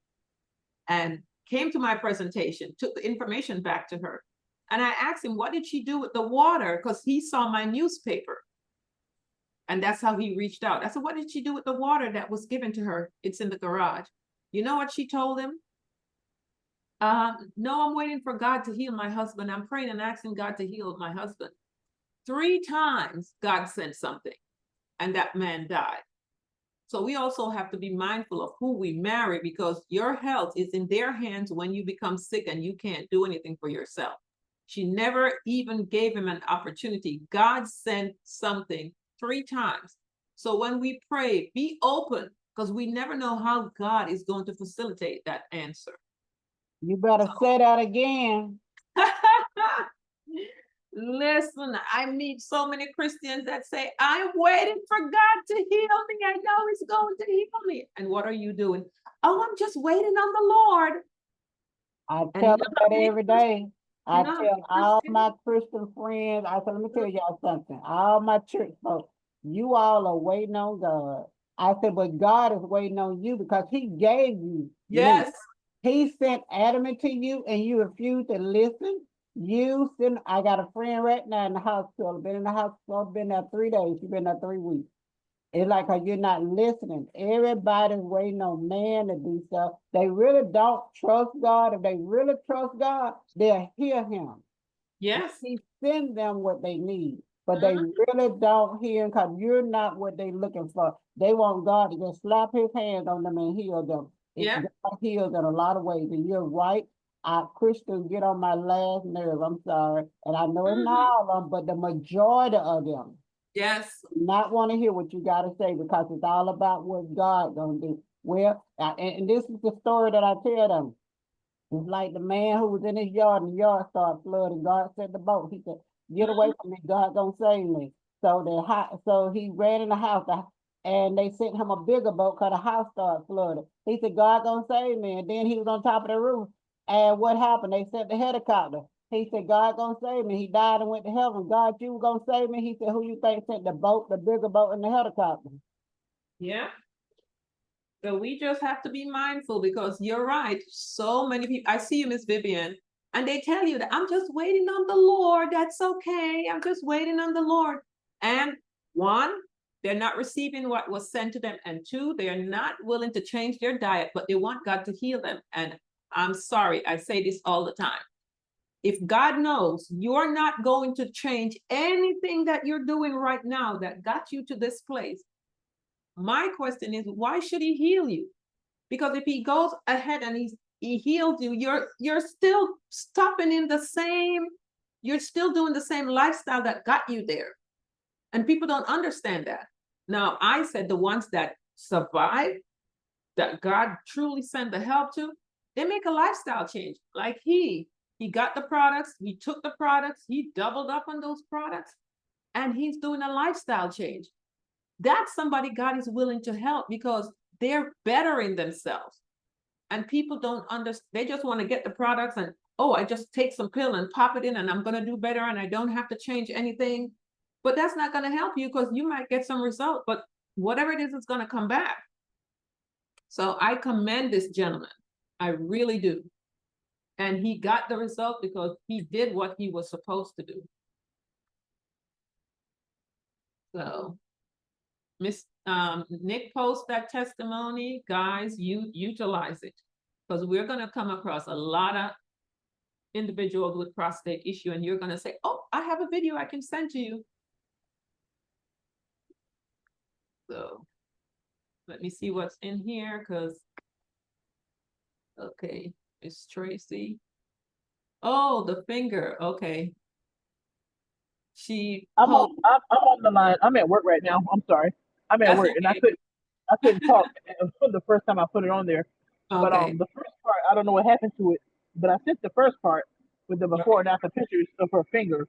and came to my presentation, took the information back to her. And I asked him, what did she do with the water? Because he saw my newspaper. And that's how he reached out. I said, what did she do with the water that was given to her? It's in the garage. You know what she told him? No, I'm waiting for God to heal my husband. I'm praying and asking God to heal my husband. 3 times God sent something and that man died. So we also have to be mindful of who we marry, because your health is in their hands when you become sick and you can't do anything for yourself. She never even gave him an opportunity. God sent something 3 times. So when we pray, be open, because we never know how God is going to facilitate that answer. You better say that again. Listen, I meet so many Christians that say, I'm waiting for God to heal me. I know He's going to heal me. And what are you doing? Oh, I'm just waiting on the Lord. I And tell none them of that you every day. I none of tell you all Christians- my Christian friends, I said, let me tell y'all something. All my church folks, you all are waiting on God. I said, but God is waiting on you because He gave you me. Yes. He sent Adam into you and you refused to listen. You send, I got a friend right now in the hospital, been in the hospital, been there 3 days, she been there 3 weeks. It's like you're not listening. Everybody's waiting on man to do stuff. They really don't trust God. If they really trust God, they'll hear Him. Yes. He sends them what they need, but they really don't hear Him because you're not what they're looking for. They want God to just slap His hand on them and heal them. Yeah. God heals in a lot of ways, and you're right. Christians get on my last nerve. I'm sorry, and I know it's not all of them, but the majority of them. Yes. Not want to hear what you got to say because it's all about what God gonna do. Well, and this is the story that I tell them. It's like the man who was in his yard and the yard started flooding. God sent the boat. He said, "Get away from me. God gonna save me." So he ran in the house and they sent him a bigger boat because the house started flooding. He said, "God gonna save me." And then he was on top of the roof. And what happened? They sent the helicopter. He said, "God gonna save me." He died and went to heaven. God, you were gonna save me? He said, "Who you think sent the boat, the bigger boat, and the helicopter?" Yeah. So we just have to be mindful because you're right. So many people, I see you, Miss Vivian, and they tell you that I'm just waiting on the Lord. That's okay. I'm just waiting on the Lord. And one, they're not receiving what was sent to them. And two, they are not willing to change their diet, but they want God to heal them. And I'm sorry, I say this all the time. If God knows you're not going to change anything that you're doing right now that got you to this place, my question is, why should He heal you? Because if He goes ahead and he heals you, you're still stopping in the same, you're still doing the same lifestyle that got you there. And people don't understand that. Now, I said the ones that survive, that God truly sent the help to, they make a lifestyle change. Like he got the products, he took the products, he doubled up on those products, and he's doing a lifestyle change. That's somebody God is willing to help because they're bettering themselves. And people don't understand. They just want to get the products and, oh, I just take some pill and pop it in and I'm going to do better and I don't have to change anything. But that's not going to help you because you might get some result, but whatever it is, it's going to come back. So I commend this gentleman. I really do. And he got the result because he did what he was supposed to do. So Nick post that testimony, guys, you utilize it because we're going to come across a lot of individuals with prostate issue and you're going to say, oh, I have a video I can send to you. So let me see what's in here because, okay, Miss Tracy. Oh, the finger. Okay. I'm on the line. I'm at work right now. I'm sorry. I'm at work, okay. and I couldn't talk the first time I put it on there. But Okay. the first part, I don't know what happened to it, but I sent the first part with the before and after pictures of her finger.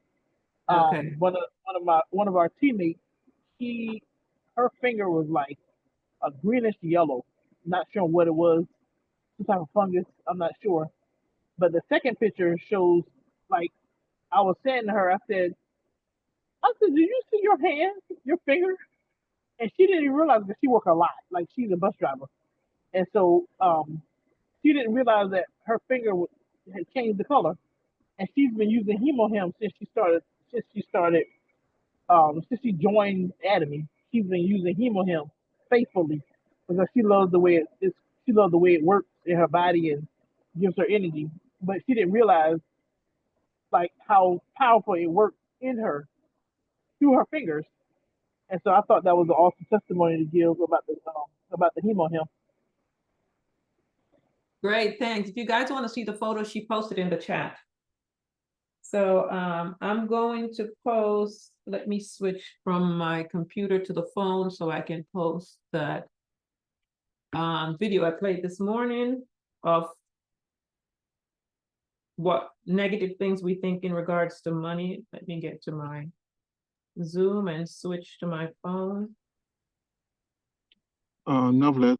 Okay. One of our teammates, her finger was like a greenish yellow. Not sure what it was, some type of fungus. I'm not sure. But the second picture shows like I was saying to her, I said, "Do you see your hand, your finger?" And she didn't even realize that she worked a lot. Like she's a bus driver, and so she didn't realize that her finger had changed the color. And she's been using hemohim since she joined Atomy. She's been using hemohim faithfully because she loves the way she loves the way it works in her body and gives her energy. But she didn't realize like how powerful it works in her through her fingers. And so I thought that was an awesome testimony to give about the hemohim. Great, thanks. If you guys want to see the photo, she posted in the chat. So I'm going to post, let me switch from my computer to the phone so I can post that video I played this morning of what negative things we think in regards to money. Let me get to my Zoom and switch to my phone. Novelet.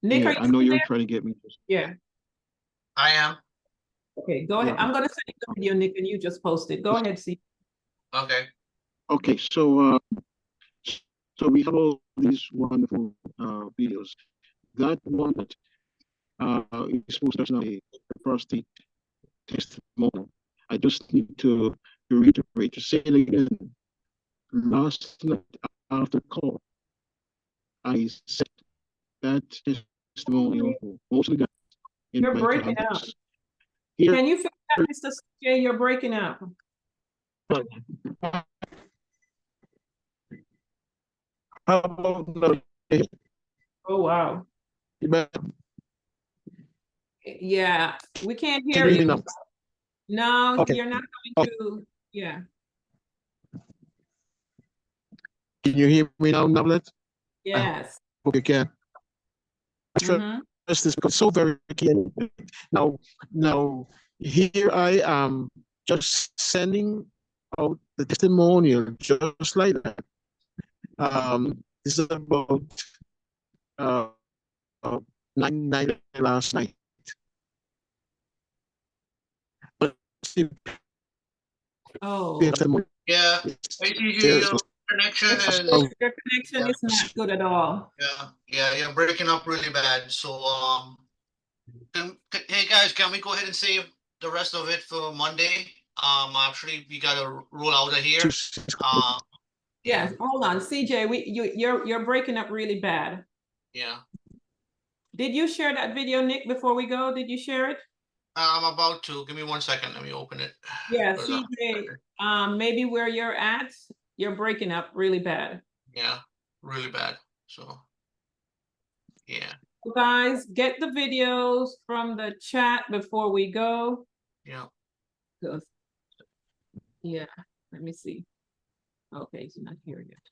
Nick, are Yeah, you I know still you're there? trying to get me. Yeah. I am. Okay, go ahead. Yeah. I'm gonna send you the video, Nick, and you just post it. Go ahead, see. Okay. Okay, so we have all these wonderful videos. That one that is posted on the prostate testimonial. I just need to reiterate, to say it again. Last night after the call, I said that testimonial mostly got in You're my breaking up. hands. Here, Can you fix that, Mr. CJ? You're breaking up. how about now? Oh, wow. Yeah, we can't hear Can you hear me you. now? No, Okay. you're not going to. Yeah. Can you hear me now, Navlet? Yes. Okay, can. Mhm. This is because so very key. Now, here I am just sending out the testimonial just like that. This is about 9 last night. But Oh. Yeah. Your connection is. Your connection is not good at all. Yeah, you're breaking up really bad. So, hey guys, can we go ahead and save the rest of it for Monday? Actually, we gotta roll out of here. Yes, hold on, CJ. You're breaking up really bad. Yeah. Did you share that video, Nick, before we go? Did you share it? I'm about to. Give me 1 second. Let me open it. Yeah, CJ. Maybe where you're at, you're breaking up really bad. Yeah, really bad. So, yeah. Guys, get the videos from the chat before we go. Yeah. Yeah, let me see. Okay, he's not here yet.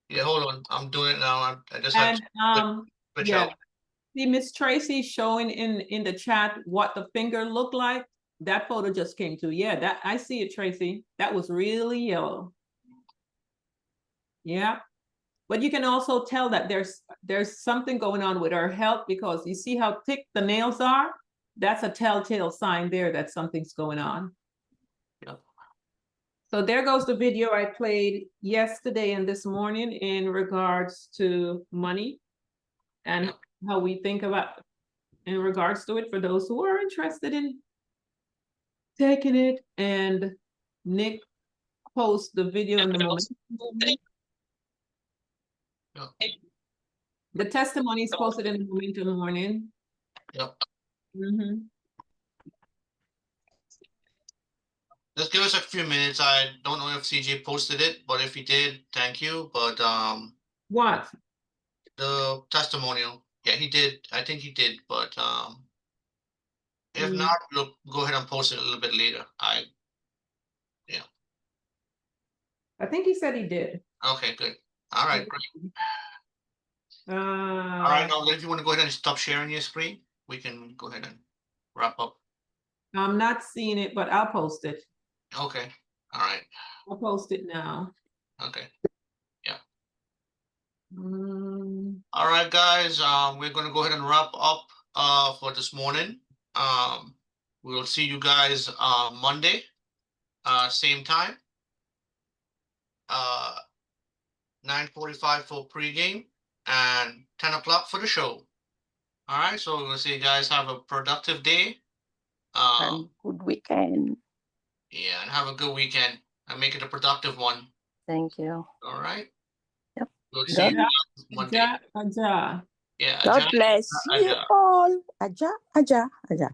Yeah, hold on. I'm doing it now. I just And had to switch yeah. out. See Miss Tracy showing in the chat what the finger looked like. That photo just came to. Yeah, that I see it, Tracy. That was really yellow. Yeah. But you can also tell that there's something going on with her health, because you see how thick the nails are? That's a telltale sign there that something's going on. Yeah. So there goes the video I played yesterday and this morning in regards to money and how we think about in regards to it for those who are interested in taking it. And Nick posts the video in the moment. The testimony is posted in the Momentum morning. Yep. Mhm. Just give us a few minutes. I don't know if CJ posted it, but if he did, thank you. But What? the testimonial. Yeah, he did. I think he did, but if not, we'll go ahead and post it a little bit later. I think he said he did. Okay, good. All right, great. All right, now if you want to go ahead and stop sharing your screen, we can go ahead and wrap up. I'm not seeing it, but I'll post it. Okay. All right. I'll post it now. Okay. Yeah. Mm. All right, guys. We're gonna go ahead and wrap up for this morning. We'll see you guys Monday, same time. 9:45 for pregame and 10 o'clock for the show. All right, so we'll see you guys. Have a productive day. And good weekend. Yeah, and have a good weekend and make it a productive one. Thank you. All right. Yep. We'll see you Monday. Aja. Yeah. God Aja, bless Aja. you all. Aja, Aja, Aja.